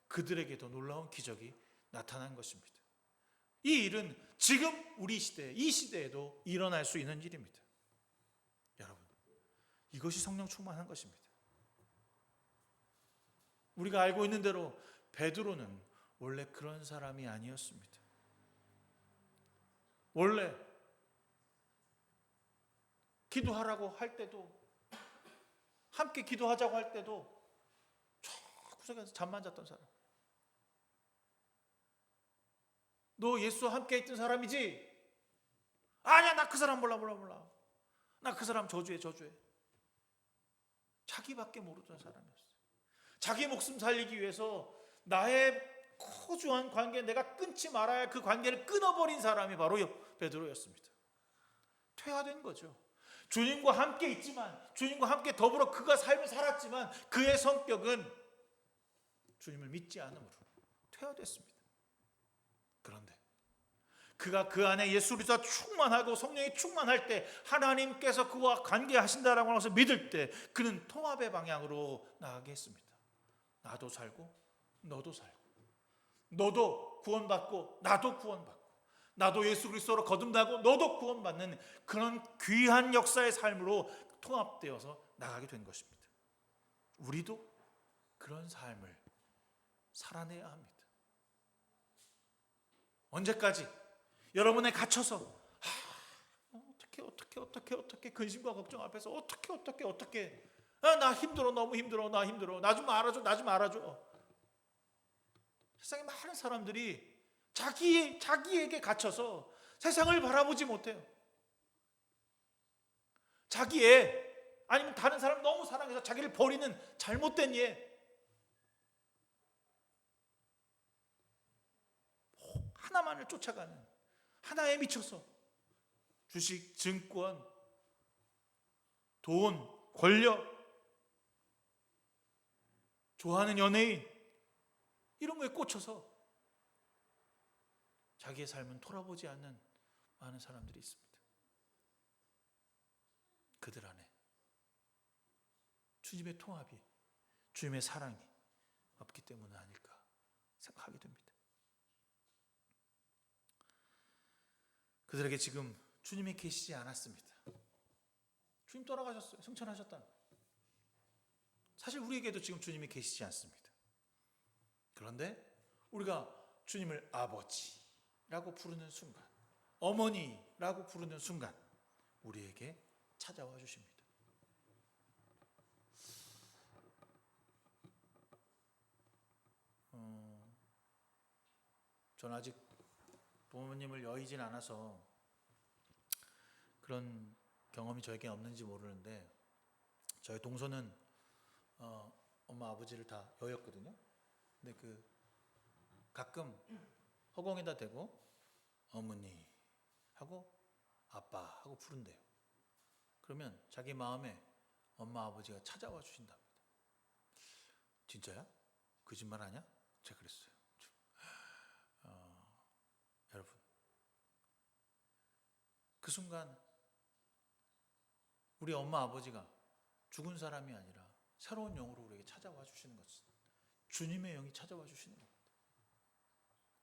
그들에게도 놀라운 기적이 나타난 것입니다. 이 일은 지금 우리 시대, 이 시대에도 일어날 수 있는 일입니다. 여러분, 이것이 성령 충만한 것입니다. 우리가 알고 있는 대로 베드로는 원래 그런 사람이 아니었습니다. 원래 기도하라고 할 때도, 함께 기도하자고 할 때도 저 구석에서 잠만 잤던 사람. 너 예수와 함께 있던 사람이지? 아니야, 나 그 사람 몰라. 나 그 사람 저주해. 자기밖에 모르던 사람이었어요. 자기 목숨 살리기 위해서 나의 고주한 관계, 내가 끊지 말아야 할 그 관계를 끊어버린 사람이 바로 베드로였습니다. 퇴화된 거죠. 주님과 함께 있지만, 주님과 함께 더불어 그가 삶을 살았지만 그의 성격은 주님을 믿지 않음으로 퇴화됐습니다. 그런데 그가 그 안에 예수 그리스도가 충만하고 성령이 충만할 때 하나님께서 그와 관계하신다라고 해서 믿을 때 그는 통합의 방향으로 나아가게 했습니다. 나도 살고 너도 살고, 너도 구원받고 나도 구원받고, 나도 예수 그리스도로 거듭나고 너도 구원받는 그런 귀한 역사의 삶으로 통합되어서 나가게 된 것입니다. 우리도 그런 삶을 살아내야 합니다. 언제까지 여러분에 갇혀서 어떻게 근심과 걱정 앞에서 어떻게 나 힘들어, 너무 힘들어, 나 좀 알아줘. 세상에 많은 사람들이 자기에게 갇혀서 세상을 바라보지 못해요. 자기애, 아니면 다른 사람 너무 사랑해서 자기를 버리는 잘못된 예, 하나만을 쫓아가는, 하나에 미쳐서 주식, 증권, 돈, 권력, 좋아하는 연예인, 이런 거에 꽂혀서 자기의 삶은 돌아보지 않는 많은 사람들이 있습니다. 그들 안에 주님의 통합이, 주님의 사랑이 없기 때문은 아닐까 생각하게 됩니다. 그들에게 지금 주님이 계시지 않았습니다. 주님 떠나가셨어요. 승천하셨다. 사실 우리에게도 지금 주님이 계시지 않습니다. 그런데 우리가 주님을 아버지라고 부르는 순간, 어머니라고 부르는 순간 우리에게 찾아와 주십니다. 저는 아직 부모님을 여의진 않아서 그런 경험이 저에게 없는지 모르는데, 저희 동서는 엄마 아버지를 다 여였거든요. 근데 가끔 허공에다 대고 어머니 하고 아빠 하고 부른대요. 그러면 자기 마음에 엄마 아버지가 찾아와 주신답니다. 진짜야? 거짓말 하냐? 제가 그랬어요. 여러분, 그 순간 우리 엄마 아버지가 죽은 사람이 아니라 새로운 영으로 우리에게 찾아와 주시는 것은 주님의 영이 찾아와 주시는 겁니다.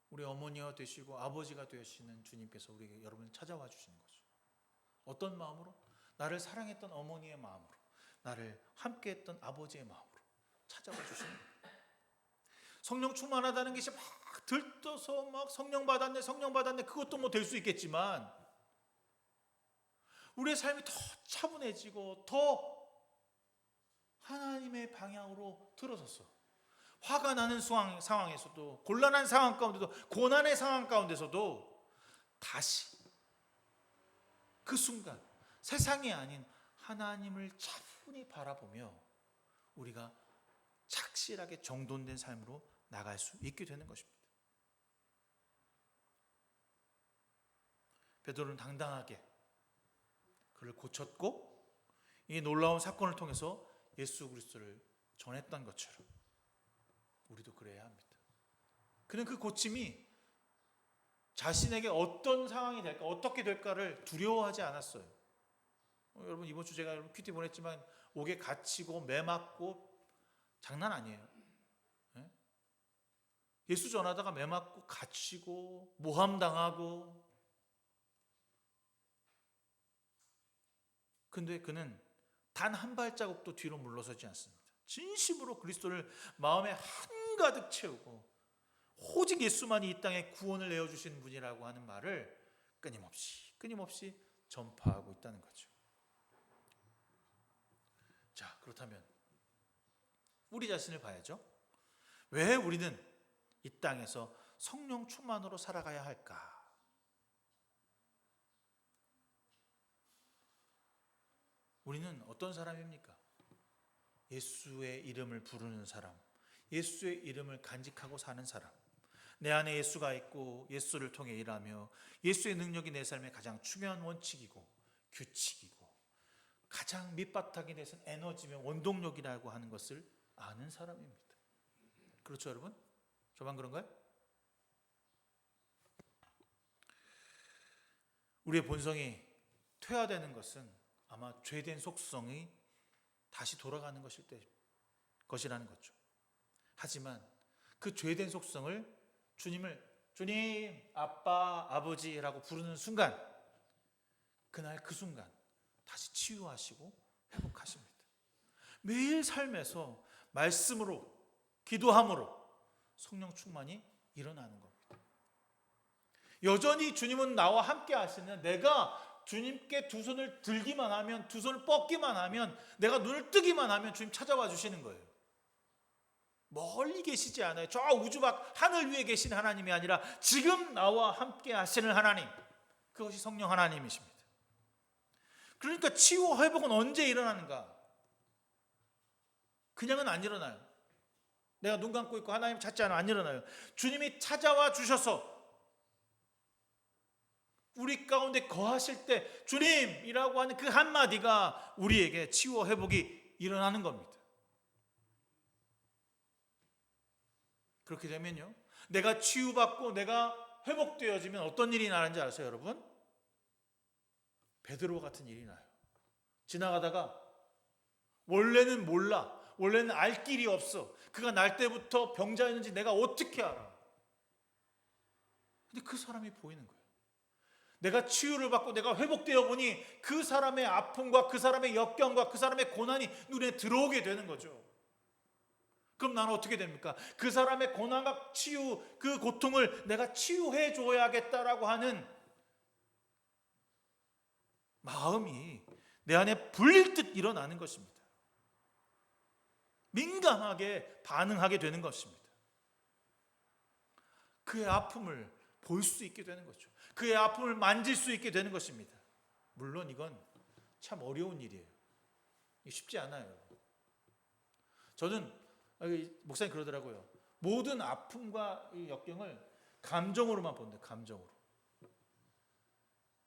우리 어머니가 되시고 아버지가 되시는 주님께서 우리에게 여러분을 찾아와 주시는 거죠. 어떤 마음으로? 나를 사랑했던 어머니의 마음으로, 나를 함께했던 아버지의 마음으로 찾아와 주시는 겁니다. 성령 충만하다는 것이 막 들떠서 막 성령 받았네 그것도 뭐 될 수 있겠지만 우리의 삶이 더 차분해지고 더 하나님의 방향으로 들어섰어. 화가 나는 상황에서도, 곤란한 상황 가운데도, 고난의 상황 가운데서도 다시 그 순간 세상이 아닌 하나님을 차분히 바라보며 우리가 착실하게 정돈된 삶으로 나갈 수 있게 되는 것입니다. 베드로는 당당하게 그를 고쳤고 이 놀라운 사건을 통해서 예수 그리스도를 전했던 것처럼 우리도 그래야 합니다. 그는 그 고침이 자신에게 어떤 상황이 될까, 어떻게 될까를 두려워하지 않았어요. 여러분 이번 주 제가 여러분 큐티 보냈지만 옥에 갇히고 매 맞고 장난 아니에요. 예수 전하다가 매 맞고 갇히고 모함당하고, 근데 그는 단 한 발자국도 뒤로 물러서지 않습니다. 진심으로 그리스도를 마음에 한가득 채우고 오직 예수만이 이 땅에 구원을 내어주시는 분이라고 하는 말을 끊임없이 전파하고 있다는 거죠. 자, 그렇다면 우리 자신을 봐야죠. 왜 우리는 이 땅에서 성령 충만으로 살아가야 할까? 우리는 어떤 사람입니까? 예수의 이름을 부르는 사람, 예수의 이름을 간직하고 사는 사람, 내 안에 예수가 있고 예수를 통해 일하며 예수의 능력이 내 삶의 가장 중요한 원칙이고 규칙이고 가장 밑바탕이 돼서 에너지며 원동력이라고 하는 것을 아는 사람입니다. 그렇죠, 여러분? 저만 그런가요? 우리의 본성이 퇴화되는 것은 아마 죄된 속성이 다시 돌아가는 것이라는 거죠. 하지만 그 죄된 속성을 주님, 아빠, 아버지라고 부르는 순간, 그날 그 순간 다시 치유하시고 회복하십니다. 매일 삶에서 말씀으로, 기도함으로 성령 충만이 일어나는 겁니다. 여전히 주님은 나와 함께 하시는, 내가 주님께 두 손을 들기만 하면, 두 손을 뻗기만 하면, 내가 눈을 뜨기만 하면 주님 찾아와 주시는 거예요. 멀리 계시지 않아요. 저 우주 밖 하늘 위에 계신 하나님이 아니라 지금 나와 함께 하시는 하나님, 그것이 성령 하나님이십니다. 그러니까 치유와 회복은 언제 일어나는가? 그냥은 안 일어나요. 내가 눈 감고 있고 하나님 찾지 않으면 안 일어나요. 주님이 찾아와 주셔서 우리 가운데 거하실 때 주님이라고 하는 그 한마디가 우리에게 치유와 회복이 일어나는 겁니다. 그렇게 되면요, 내가 치유받고 내가 회복되어지면 어떤 일이 나는지 아세요, 여러분? 베드로 같은 일이 나요. 지나가다가 원래는 몰라, 원래는 알 길이 없어. 그가 날 때부터 병자였는지 내가 어떻게 알아? 근데 그 사람이 보이는 거예요. 내가 치유를 받고 내가 회복되어 보니 그 사람의 아픔과 그 사람의 역경과 그 사람의 고난이 눈에 들어오게 되는 거죠. 그럼 나는 어떻게 됩니까? 그 사람의 고난과 치유, 그 고통을 내가 치유해 줘야겠다라고 하는 마음이 내 안에 불릴 듯 일어나는 것입니다. 민감하게 반응하게 되는 것입니다. 그의 아픔을 볼 수 있게 되는 거죠. 그의 아픔을 만질 수 있게 되는 것입니다. 물론 이건 참 어려운 일이에요. 쉽지 않아요. 저는 목사님 그러더라고요. 모든 아픔과 이 역경을 감정으로만 본대. 감정으로,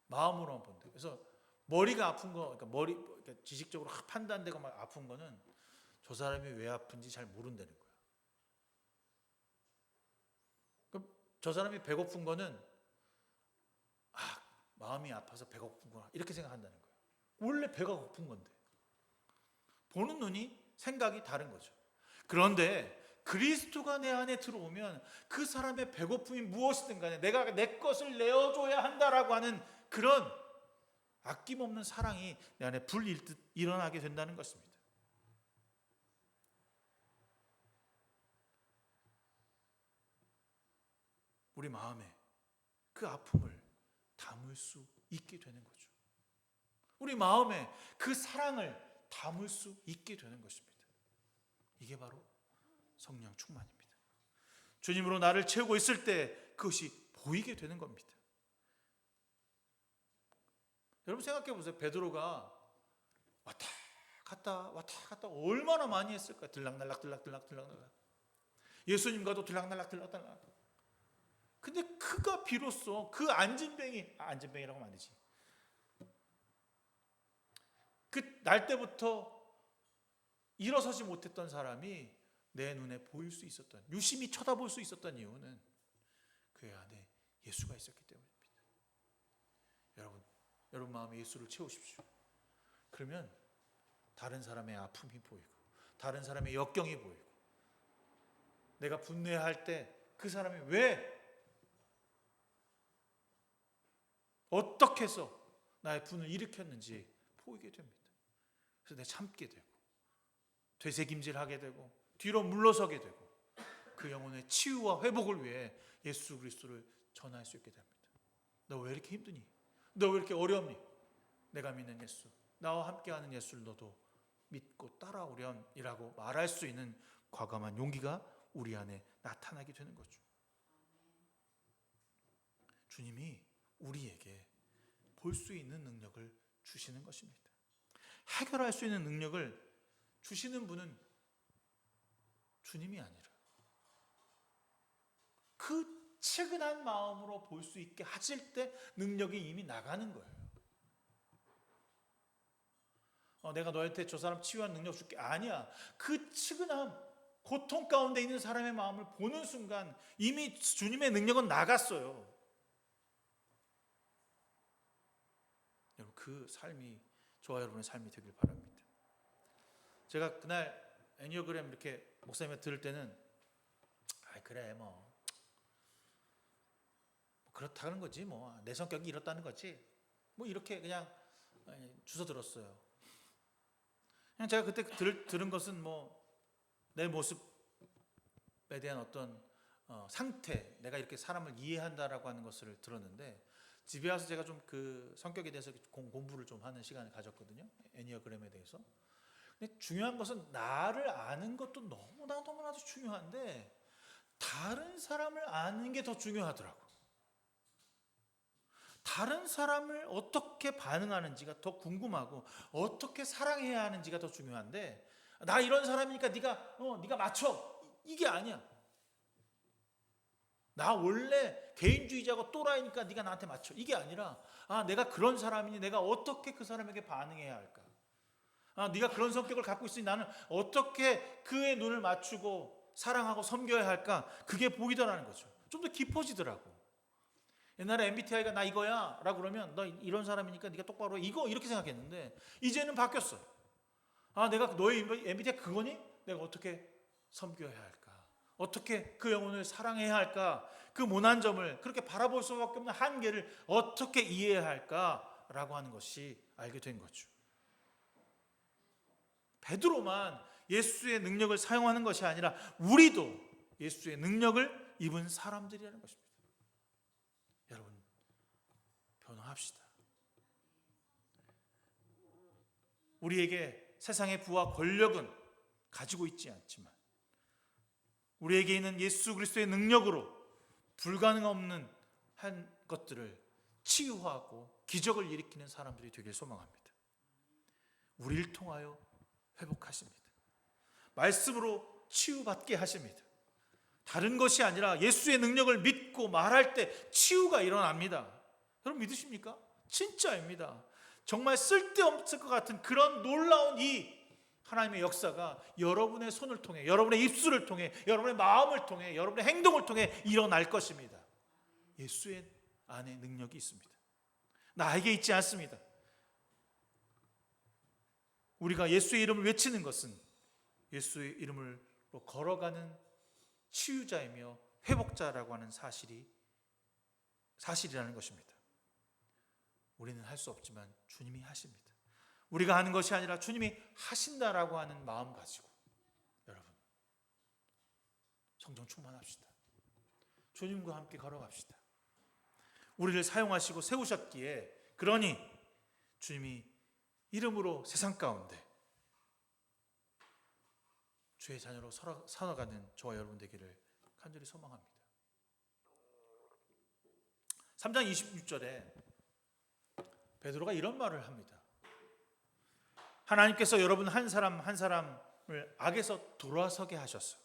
마음으로만 본대. 그래서 머리가 아픈 거, 그러니까 지식적으로 판단되고 막 아픈 거는 저 사람이 왜 아픈지 잘 모른다는 거예요. 그럼 저 사람이 배고픈 거는 마음이 아파서 배가 고픈구나 이렇게 생각한다는 거예요. 원래 배가 고픈 건데 보는 눈이 생각이 다른 거죠. 그런데 그리스도가 내 안에 들어오면 그 사람의 배고픔이 무엇이든 간에 내가 내 것을 내어줘야 한다라고 하는 그런 아낌없는 사랑이 내 안에 불일듯 일어나게 된다는 것입니다. 우리 마음에 그 아픔을 담을 수 있게 되는 거죠. 우리 마음에 그 사랑을 담을 수 있게 되는 것입니다. 이게 바로 성령 충만입니다. 주님으로 나를 채우고 있을 때 그것이 보이게 되는 겁니다. 여러분 생각해 보세요. 베드로가 왔다 갔다 얼마나 많이 했을까? 들락날락 예수님과도 들락날락. 근데 그가 비로소 그 안진뱅이라고 하면 안 되지. 그 날 때부터 일어서지 못했던 사람이 내 눈에 보일 수 있었던, 유심히 쳐다볼 수 있었던 이유는 그의 안에 예수가 있었기 때문입니다. 여러분 마음에 예수를 채우십시오. 그러면 다른 사람의 아픔이 보이고 다른 사람의 역경이 보이고 내가 분노할 때 그 사람이 왜 어떻게 해서 나의 분을 일으켰는지 보이게 됩니다. 그래서 내가 참게 되고 되새김질하게 되고 뒤로 물러서게 되고 그 영혼의 치유와 회복을 위해 예수 그리스도를 전할 수 있게 됩니다. 너 왜 이렇게 힘드니? 너 왜 이렇게 어렵니? 내가 믿는 예수, 나와 함께하는 예수를 너도 믿고 따라오렴이라고 말할 수 있는 과감한 용기가 우리 안에 나타나게 되는 거죠. 주님이 우리에게 볼 수 있는 능력을 주시는 것입니다. 해결할 수 있는 능력을 주시는 분은 주님이 아니라 그 측은한 마음으로 볼 수 있게 하실 때 능력이 이미 나가는 거예요. 내가 너한테 저 사람 치유한 능력 줄게. 아니야. 그 측은함, 고통 가운데 있는 사람의 마음을 보는 순간 이미 주님의 능력은 나갔어요. 여러분 그 삶이 저와 여러분의 삶이 되길 바랍니다. 제가 그날 애니어그램 이렇게 목사님이 들을 때는 그래 뭐 그렇다는 거지 뭐 내 성격이 이렇다는 거지 뭐 이렇게 그냥 주워 들었어요. 그냥 제가 그때 들은 것은 뭐 내 모습에 대한 어떤 상태, 내가 이렇게 사람을 이해한다라고 하는 것을 들었는데 집에 와서 제가 좀 그 성격에 대해서 공부를 좀 하는 시간을 가졌거든요. 애니어그램에 대해서. 근데 중요한 것은 나를 아는 것도 너무나도 중요한데 다른 사람을 아는 게 더 중요하더라고. 다른 사람을 어떻게 반응하는지가 더 궁금하고 어떻게 사랑해야 하는지가 더 중요한데 나 이런 사람이니까 네가 맞춰 이게 아니야. 나 원래 개인주의자고 또라이니까 네가 나한테 맞춰 이게 아니라 내가 그런 사람이니 내가 어떻게 그 사람에게 반응해야 할까. 네가 그런 성격을 갖고 있으니 나는 어떻게 그의 눈을 맞추고 사랑하고 섬겨야 할까. 그게 보이더라는 거죠. 좀 더 깊어지더라고. 옛날에 MBTI가 나 이거야 라고 그러면 너 이런 사람이니까 네가 똑바로 해 이거 이렇게 생각했는데 이제는 바뀌었어. 내가 너의 MBTI 그거니? 내가 어떻게 섬겨야 할까? 어떻게 그 영혼을 사랑해야 할까? 그 모난 점을 그렇게 바라볼 수밖에 없는 한계를 어떻게 이해해야 할까라고 하는 것이 알게 된 거죠. 베드로만 예수의 능력을 사용하는 것이 아니라 우리도 예수의 능력을 입은 사람들이라는 것입니다. 여러분 변화합시다. 우리에게 세상의 부와 권력은 가지고 있지 않지만 우리에게 있는 예수 그리스도의 능력으로 불가능 없는 한 것들을 치유하고 기적을 일으키는 사람들이 되길 소망합니다. 우리를 통하여 회복하십니다. 말씀으로 치유받게 하십니다. 다른 것이 아니라 예수의 능력을 믿고 말할 때 치유가 일어납니다. 여러분 믿으십니까? 진짜입니다. 정말 쓸데없을 것 같은 그런 놀라운 이 하나님의 역사가 여러분의 손을 통해, 여러분의 입술을 통해, 여러분의 마음을 통해, 여러분의 행동을 통해 일어날 것입니다. 예수의 안에 능력이 있습니다. 나에게 있지 않습니다. 우리가 예수의 이름을 외치는 것은 예수의 이름으로 걸어가는 치유자이며 회복자라고 하는 사실이라는 것입니다. 우리는 할 수 없지만 주님이 하십니다. 우리가 하는 것이 아니라 주님이 하신다라고 하는 마음 가지고 여러분 성령 충만합시다. 주님과 함께 걸어갑시다. 우리를 사용하시고 세우셨기에 그러니 주님이 이름으로 세상 가운데 주의 자녀로 살아가는 저와 여러분 되기를 간절히 소망합니다. 3장 26절에 베드로가 이런 말을 합니다. 하나님께서 여러분 한 사람 한 사람을 악에서 돌아서게 하셔서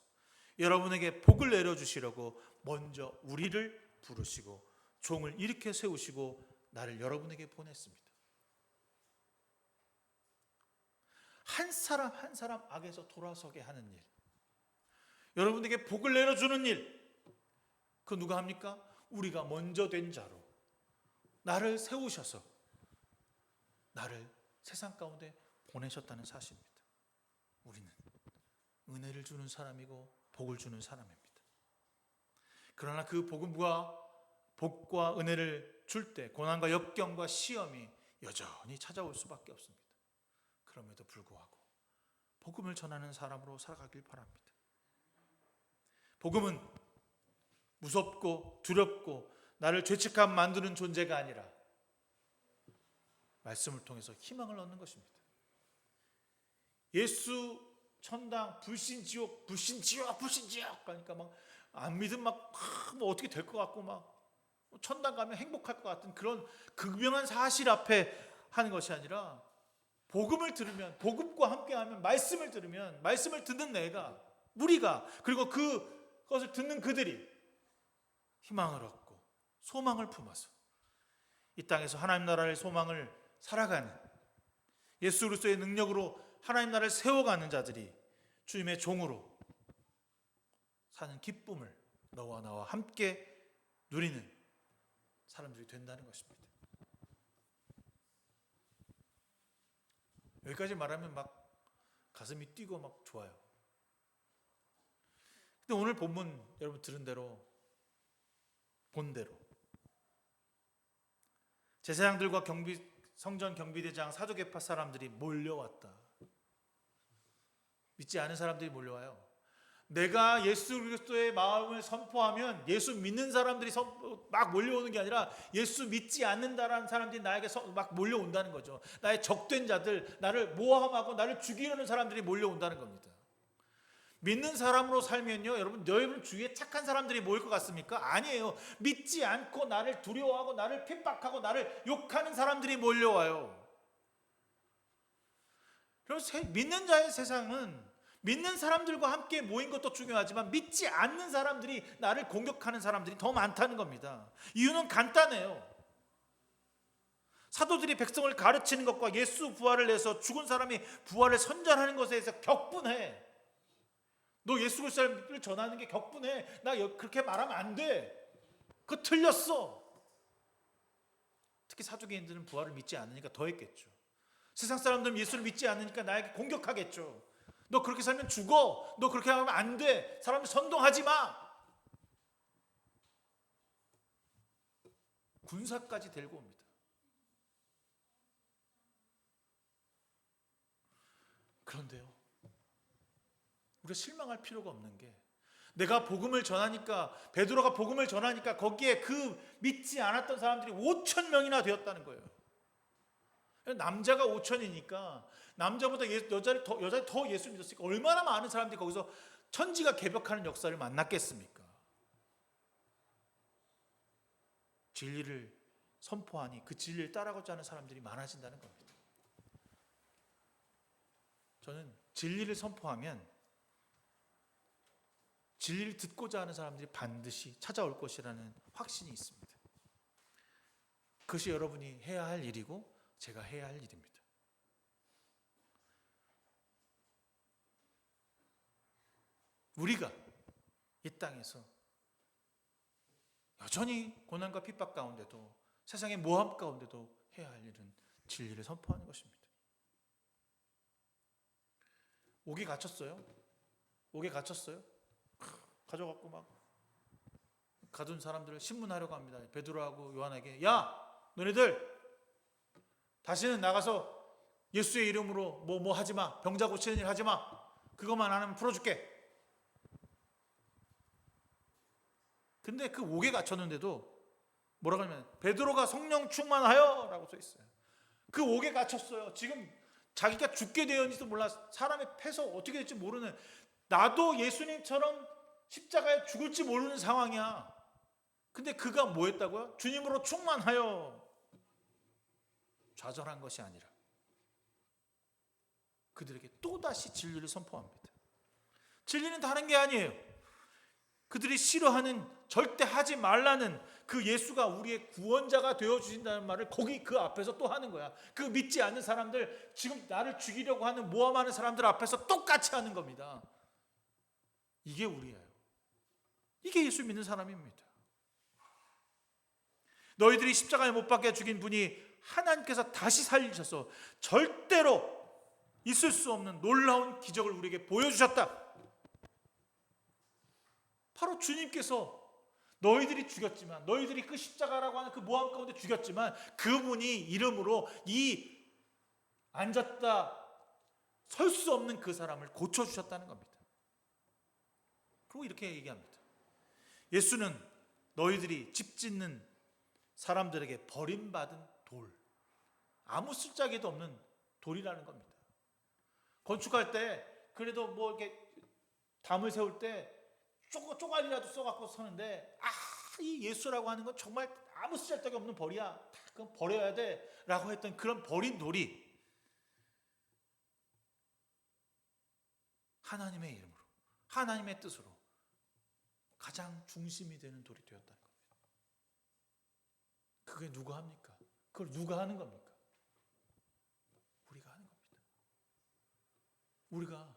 여러분에게 복을 내려주시려고 먼저 우리를 부르시고 종을 일으켜 세우시고 나를 여러분에게 보냈습니다. 한 사람 한 사람 악에서 돌아서게 하는 일, 여러분에게 복을 내려주는 일, 그 누가 합니까? 우리가 먼저 된 자로 나를 세우셔서 나를 세상 가운데 보내셨다는 사실입니다. 우리는 은혜를 주는 사람이고 복을 주는 사람입니다. 그러나 그 복과 은혜를 줄 때 고난과 역경과 시험이 여전히 찾아올 수밖에 없습니다. 그럼에도 불구하고 복음을 전하는 사람으로 살아가길 바랍니다. 복음은 무섭고 두렵고 나를 죄책감 만드는 존재가 아니라 말씀을 통해서 희망을 얻는 것입니다. 예수 천당 불신지옥 그러니까 막 안 믿으면 막 뭐 어떻게 될 것 같고 막 천당 가면 행복할 것 같은 그런 극명한 사실 앞에 하는 것이 아니라 복음을 들으면, 복음과 함께하면, 말씀을 들으면, 말씀을 듣는 내가, 우리가, 그리고 그것을 듣는 그들이 희망을 얻고 소망을 품어서 이 땅에서 하나님 나라의 소망을 살아가는, 예수 그리스도의 능력으로 하나님 나라를 세워가는 자들이 주님의 종으로 사는 기쁨을 너와 나와 함께 누리는 사람들이 된다는 것입니다. 여기까지 말하면 막 가슴이 뛰고 막 좋아요. 근데 오늘 본문 여러분 들은 대로 본 대로 제사장들과 성전 경비대장 사두개파 사람들이 몰려왔다. 믿지 않은 사람들이 몰려와요. 내가 예수 그리스도의 마음을 선포하면 예수 믿는 사람들이 막 몰려오는 게 아니라 예수 믿지 않는다라는 사람들이 나에게 막 몰려온다는 거죠. 나의 적된 자들, 나를 모함하고 나를 죽이려는 사람들이 몰려온다는 겁니다. 믿는 사람으로 살면요, 여러분 주위에 착한 사람들이 모일 것 같습니까? 아니에요. 믿지 않고 나를 두려워하고 나를 핍박하고 나를 욕하는 사람들이 몰려와요. 그래서 믿는 자의 세상은 믿는 사람들과 함께 모인 것도 중요하지만 믿지 않는 사람들이, 나를 공격하는 사람들이 더 많다는 겁니다. 이유는 간단해요. 사도들이 백성을 가르치는 것과 예수 부활을 내서 죽은 사람이 부활을 선전하는 것에 대해서 격분해. 너 예수 그리스도를 전하는 게 격분해. 나 그렇게 말하면 안 돼. 그거 틀렸어. 특히 사두개인들은 부활을 믿지 않으니까 더 했겠죠. 세상 사람들은 예수를 믿지 않으니까 나에게 공격하겠죠. 너 그렇게 살면 죽어. 너 그렇게 하면 안 돼. 사람을 선동하지 마. 군사까지 데리고 옵니다. 그런데요, 우리가 실망할 필요가 없는 게, 내가 복음을 전하니까, 베드로가 복음을 전하니까 거기에 그 믿지 않았던 사람들이 5천 명이나 되었다는 거예요. 남자가 5천이니까 남자보다 여자를 더 예수 믿었으니까 얼마나 많은 사람들이 거기서 천지가 개벽하는 역사를 만났겠습니까? 진리를 선포하니 그 진리를 따라가고자 하는 사람들이 많아진다는 겁니다. 저는 진리를 선포하면 진리를 듣고자 하는 사람들이 반드시 찾아올 것이라는 확신이 있습니다. 그것이 여러분이 해야 할 일이고 제가 해야 할 일입니다. 우리가 이 땅에서 여전히 고난과 핍박 가운데도 세상의 모함 가운데도 해야 할 일은 진리를 선포하는 것입니다. 옥에 갇혔어요. 옥에 갇혔어요. 가져갖고 막 가둔 사람들을 신문하려고 합니다. 베드로하고 요한에게, 야, 너네들 다시는 나가서 예수의 이름으로 뭐 하지 마. 병자 고치는 일 하지 마. 그것만 안 하면 풀어줄게. 근데 그 옥에 갇혔는데도 뭐라고 하냐면 베드로가 성령 충만하여 라고 써 있어요. 그 옥에 갇혔어요. 지금 자기가 죽게 되었는지도 몰라. 사람의 패서 어떻게 될지 모르는, 나도 예수님처럼 십자가에 죽을지 모르는 상황이야. 근데 그가 뭐 했다고요? 주님으로 충만하여. 좌절한 것이 아니라 그들에게 또다시 진리를 선포합니다. 진리는 다른 게 아니에요. 그들이 싫어하는, 절대 하지 말라는 그 예수가 우리의 구원자가 되어주신다는 말을 거기 그 앞에서 또 하는 거야. 그 믿지 않는 사람들, 지금 나를 죽이려고 하는 모함하는 사람들 앞에서 똑같이 하는 겁니다. 이게 우리예요. 이게 예수 믿는 사람입니다. 너희들이 십자가에 못 박혀 죽인 분이 하나님께서 다시 살리셔서 절대로 있을 수 없는 놀라운 기적을 우리에게 보여주셨다. 바로 주님께서 너희들이 죽였지만, 너희들이 그 십자가라고 하는 그 모함 가운데 죽였지만, 그분이 이름으로 이 앉았다 설 수 없는 그 사람을 고쳐주셨다는 겁니다. 그리고 이렇게 얘기합니다. 예수는 너희들이 집 짓는 사람들에게 버림받은 돌, 아무 쓸데기도 없는 돌이라는 겁니다. 건축할 때 그래도 뭐 이렇게 담을 세울 때 쪼가리라도 써갖고 서는데, 이 예수라고 하는 건 정말 아무 쓸데기 없는 벌이야. 다 그건 버려야 돼 라고 했던 그런 버린 돌이 하나님의 이름으로, 하나님의 뜻으로 가장 중심이 되는 돌이 되었다는 겁니다. 그게 누가 합니까? 그걸 누가 하는 겁니까? 우리가 하는 겁니다. 우리가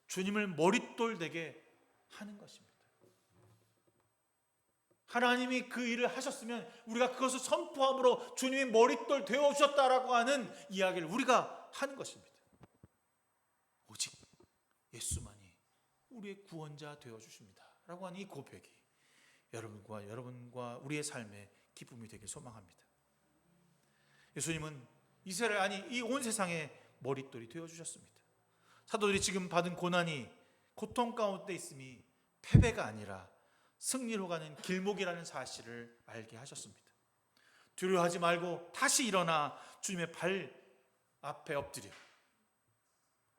주님을 머릿돌 되게 하는 것입니다. 하나님이 그 일을 하셨으면 우리가 그것을 선포함으로 주님이 머릿돌 되어주셨다라고 하는 이야기를 우리가 하는 것입니다. 오직 예수만이 우리의 구원자 되어주십니다 라고 하는 이 고백이 여러분과 우리의 삶의 기쁨이 되길 소망합니다. 예수님은 이스라엘, 아니 이 온 세상의 머릿돌이 되어주셨습니다. 사도들이 지금 받은 고난이, 고통 가운데 있음이 패배가 아니라 승리로 가는 길목이라는 사실을 알게 하셨습니다. 두려워하지 말고 다시 일어나 주님의 발 앞에 엎드려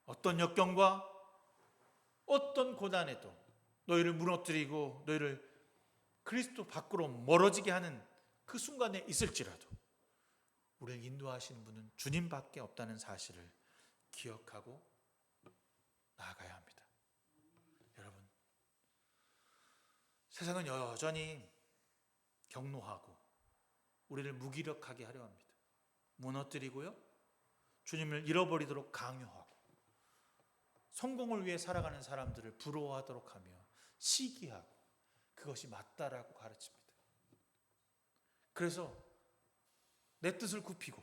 어떤 역경과 어떤 고난에도 너희를 무너뜨리고 너희를 그리스도 밖으로 멀어지게 하는 그 순간에 있을지라도 우리를 인도하시는 분은 주님밖에 없다는 사실을 기억하고 나아가야 합니다. 여러분, 세상은 여전히 경노하고 우리를 무기력하게 하려 합니다. 무너뜨리고요, 주님을 잃어버리도록 강요하고 성공을 위해 살아가는 사람들을 부러워하도록 하며 시기하고 그것이 맞다라고 가르칩니다. 그래서 내 뜻을 굽히고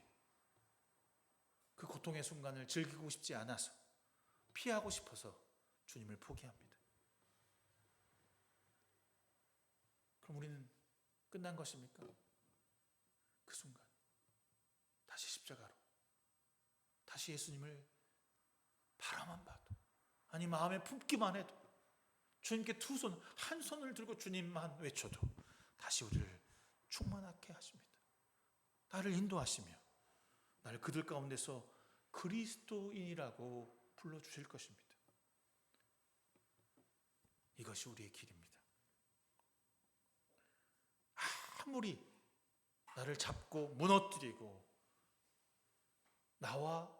그 고통의 순간을 즐기고 싶지 않아서, 피하고 싶어서 주님을 포기합니다. 그럼 우리는 끝난 것입니까? 그 순간 다시 십자가로, 다시 예수님을 바라만 봐도, 아니 마음에 품기만 해도, 주님께 두 손, 한 손을 들고 주님만 외쳐도 다시 우리를 충만하게 하십니다. 나를 인도하시며 나를 그들 가운데서 그리스도인이라고 불러주실 것입니다. 이것이 우리의 길입니다. 아무리 나를 잡고 무너뜨리고 나와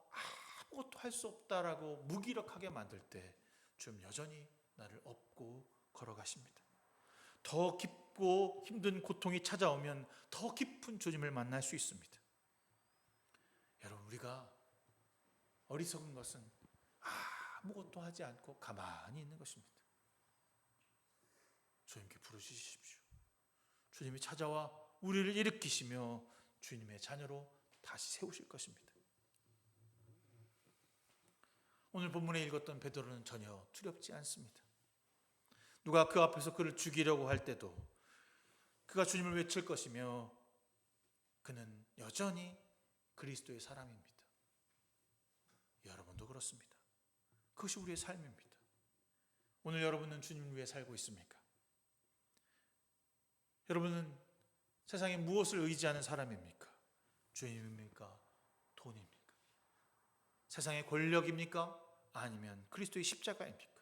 아무것도 할 수 없다라고 무기력하게 만들 때 주님 여전히 나를 업고 걸어가십니다. 더 깊고 힘든 고통이 찾아오면 더 깊은 주님을 만날 수 있습니다. 여러분, 우리가 어리석은 것은 아무것도 하지 않고 가만히 있는 것입니다. 주님께 부르짖으십시오. 주님이 찾아와 우리를 일으키시며 주님의 자녀로 다시 세우실 것입니다. 오늘 본문에 읽었던 베드로는 전혀 두렵지 않습니다. 누가 그 앞에서 그를 죽이려고 할 때도 그가 주님을 외칠 것이며 그는 여전히 그리스도의 사람입니다. 여러분도 그렇습니다. 그것이 우리의 삶입니다. 오늘 여러분은 주님을 위해 살고 있습니까? 여러분은 세상에 무엇을 의지하는 사람입니까? 주님입니까? 돈입니까? 세상의 권력입니까? 아니면 그리스도의 십자가입니까?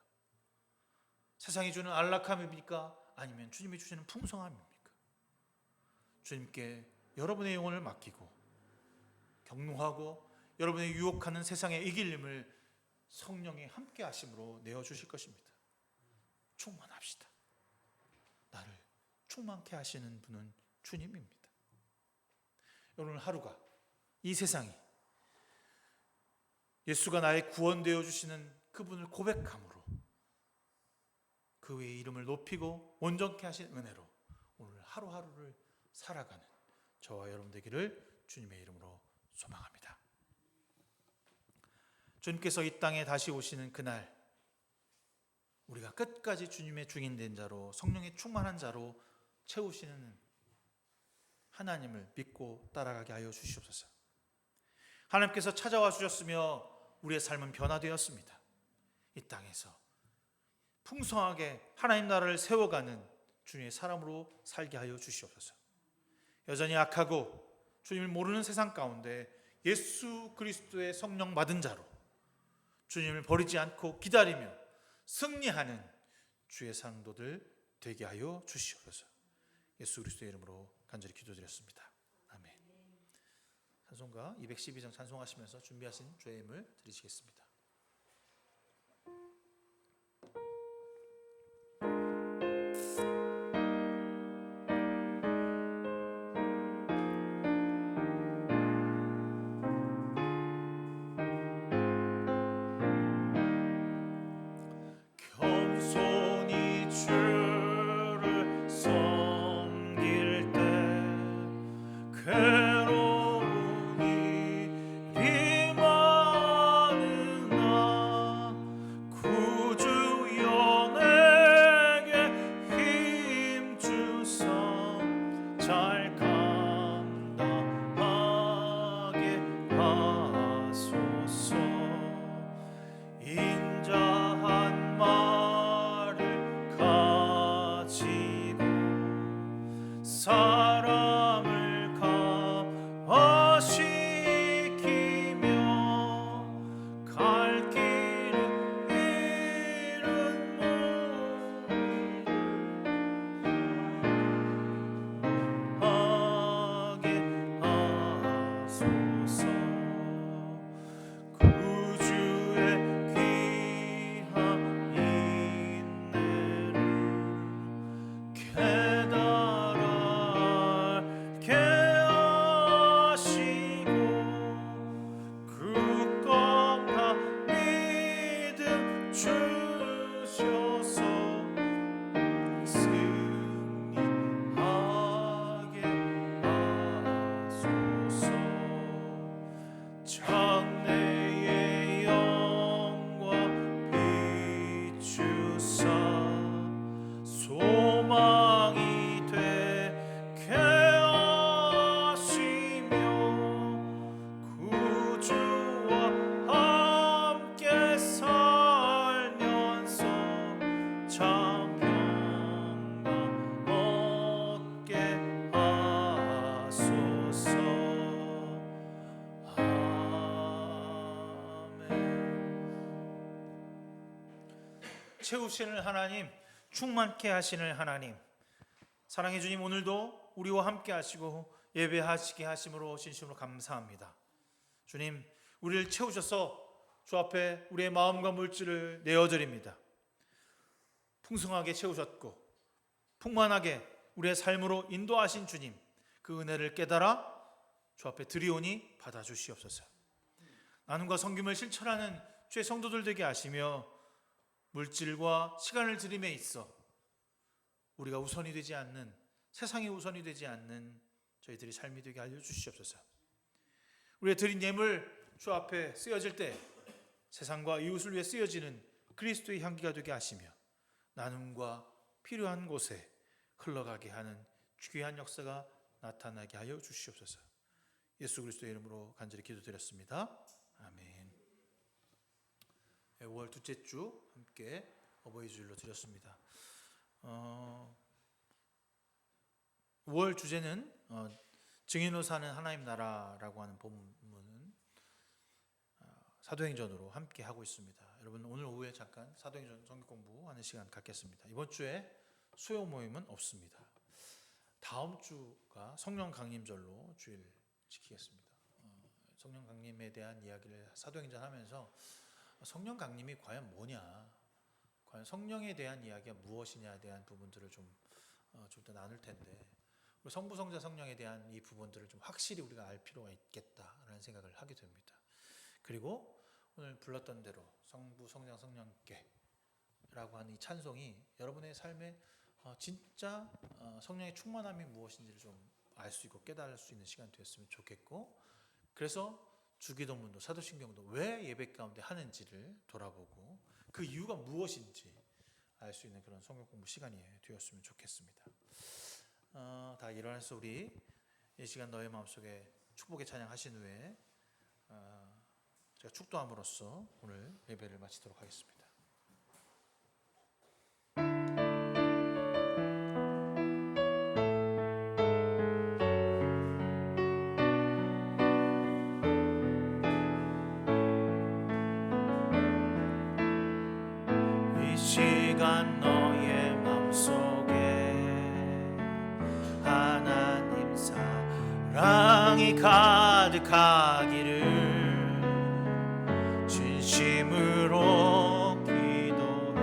세상이 주는 안락함입니까? 아니면 주님이 주시는 풍성함입니까? 주님께 여러분의 영혼을 맡기고 경노하고 여러분의 유혹하는 세상의 이길림을 성령이 함께 하심으로 내어주실 것입니다. 충만합시다. 나를 충만케 하시는 분은 주님입니다. 오늘 하루가, 이 세상이 예수가 나의 구원 되어 주시는 그분을 고백함으로 그의 이름을 높이고 온전케 하신 은혜로 오늘 하루하루를 살아가는 저와 여러분 되기를 주님의 이름으로 소망합니다. 주님께서 이 땅에 다시 오시는 그날, 우리가 끝까지 주님의 증인된 자로, 성령의 충만한 자로 채우시는 하나님을 믿고 따라가게 하여 주시옵소서. 하나님께서 찾아와 주셨으며 우리의 삶은 변화되었습니다. 이 땅에서 풍성하게 하나님 나라를 세워가는 주님의 사람으로 살게 하여 주시옵소서. 여전히 악하고 주님을 모르는 세상 가운데 예수 그리스도의 성령 받은 자로 주님을 버리지 않고 기다리며 승리하는 주의 상도들 되게 하여 주시옵소서. 예수 그리스도의 이름으로 간절히 기도드렸습니다. 아멘. 찬송가 212장 찬송하시면서 준비하신 주의 힘을 드리시겠습니다. 사람을 감화시키며 갈 길을 잃은 몸 하게 하소서. 구주의 귀한 인내를 깨달게 하시고 굳건한 믿음 주셔서 승리하게 하소서. 장래의 영광 비추사 소망이 되게 하시며 구주와 함께 살면서 참 평강 얻게 하소서. 아멘. 채우시는 하나님, 충만케 하시는 하나님, 사랑의 주님, 오늘도 우리와 함께 하시고 예배하시게 하심으로 진심으로 감사합니다. 주님, 우리를 채우셔서 주 앞에 우리의 마음과 물질을 내어드립니다. 풍성하게 채우셨고 풍만하게 우리의 삶으로 인도하신 주님, 그 은혜를 깨달아 주 앞에 드리오니 받아주시옵소서. 나눔과 섬김을 실천하는 주의 성도들 되게 하시며 물질과 시간을 드림에 있어 우리가 우선이 되지 않는, 세상이 우선이 되지 않는 저희들이 삶이 되게 알려주시옵소서. 우리가 드린 예물 주 앞에 쓰여질 때 세상과 이웃을 위해 쓰여지는 그리스도의 향기가 되게 하시며 나눔과 필요한 곳에 흘러가게 하는 귀한 역사가 나타나게 하여 주시옵소서. 예수 그리스도의 이름으로 간절히 기도드렸습니다. 아멘. 5월 둘째 주 함께 어버이 주일로 드렸습니다. 5월 주제는 증인으로 사는 하나님 나라라고 하는 본문은 사도행전으로 함께 하고 있습니다. 여러분 오늘 오후에 잠깐 사도행전 성경 공부하는 시간 갖겠습니다. 이번 주에 수요 모임은 없습니다. 다음 주가 성령 강림절로 주일 지키겠습니다. 성령 강림에 대한 이야기를 사도행전 하면서 성령 강림이 과연 뭐냐, 과연 성령에 대한 이야기가 무엇이냐에 대한 부분들을 좀 더 나눌 텐데 성부, 성자, 성령에 대한 이 부분들을 좀 확실히 우리가 알 필요가 있겠다라는 생각을 하게 됩니다. 그리고 오늘 불렀던 대로 성부, 성자, 성령께라고 하는 이 찬송이 여러분의 삶에 진짜 성령의 충만함이 무엇인지를 좀 알 수 있고 깨달을 수 있는 시간이 되었으면 좋겠고, 그래서 주기도문도 사도신경도 왜 예배 가운데 하는지를 돌아보고 그 이유가 무엇인지 알 수 있는 그런 성경 공부 시간이 되었으면 좋겠습니다. 다 일어나서 우리 이 시간 너의 마음속에 축복의 찬양 하신 후에 제가 축도함으로써 오늘 예배를 마치도록 하겠습니다. 이 시간 너의 마음속에 하나님 사랑이 가득하기를 진심으로 기도해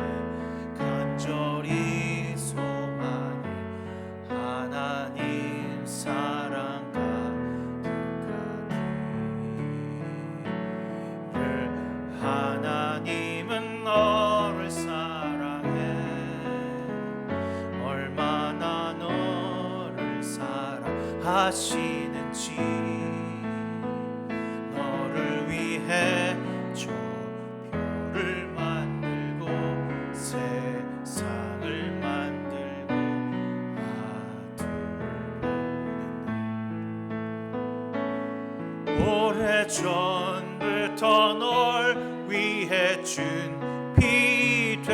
간절히 소망해. 하나님 사랑 가득하기를. 하나님은 너를 사랑해. 얼마나 너를 사랑하시는지 너를 위해 별을 만들고 세상을 만들고 아들을 보냈네. 오래전부터 널 위해 준비된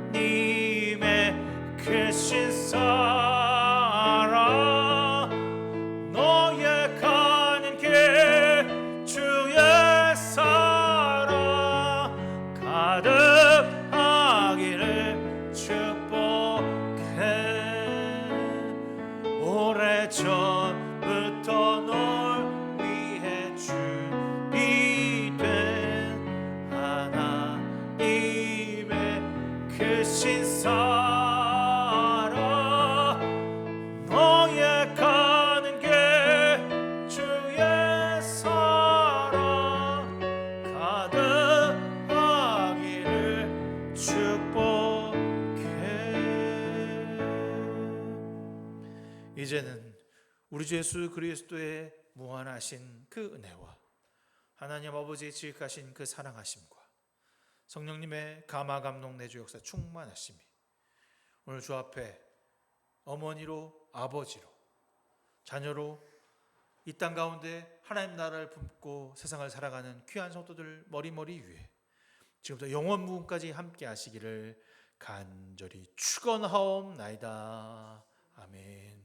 하나님의 크신 사랑, 너의 가는 길 주의 사랑 가득하기를 축복해. 오래전부터 널 위해 준비된 하나님의 크신 사랑, 너의 가는 길 주의 사랑 가득하기를 축복해. 이제는 우리 주 예수 그리스도의 무한하신 그 은혜와 하나님 아버지의 지극하신 그 사랑하심과 성령님의 감화 감동 내주 역사 충만하심이 오늘 주 앞에 어머니로 아버지로 자녀로 이 땅 가운데 하나님 나라를 품고 세상을 살아가는 귀한 성도들 머리머리 위에 지금부터 영원 무궁까지 함께 하시기를 간절히 축원하옵나이다. 아멘.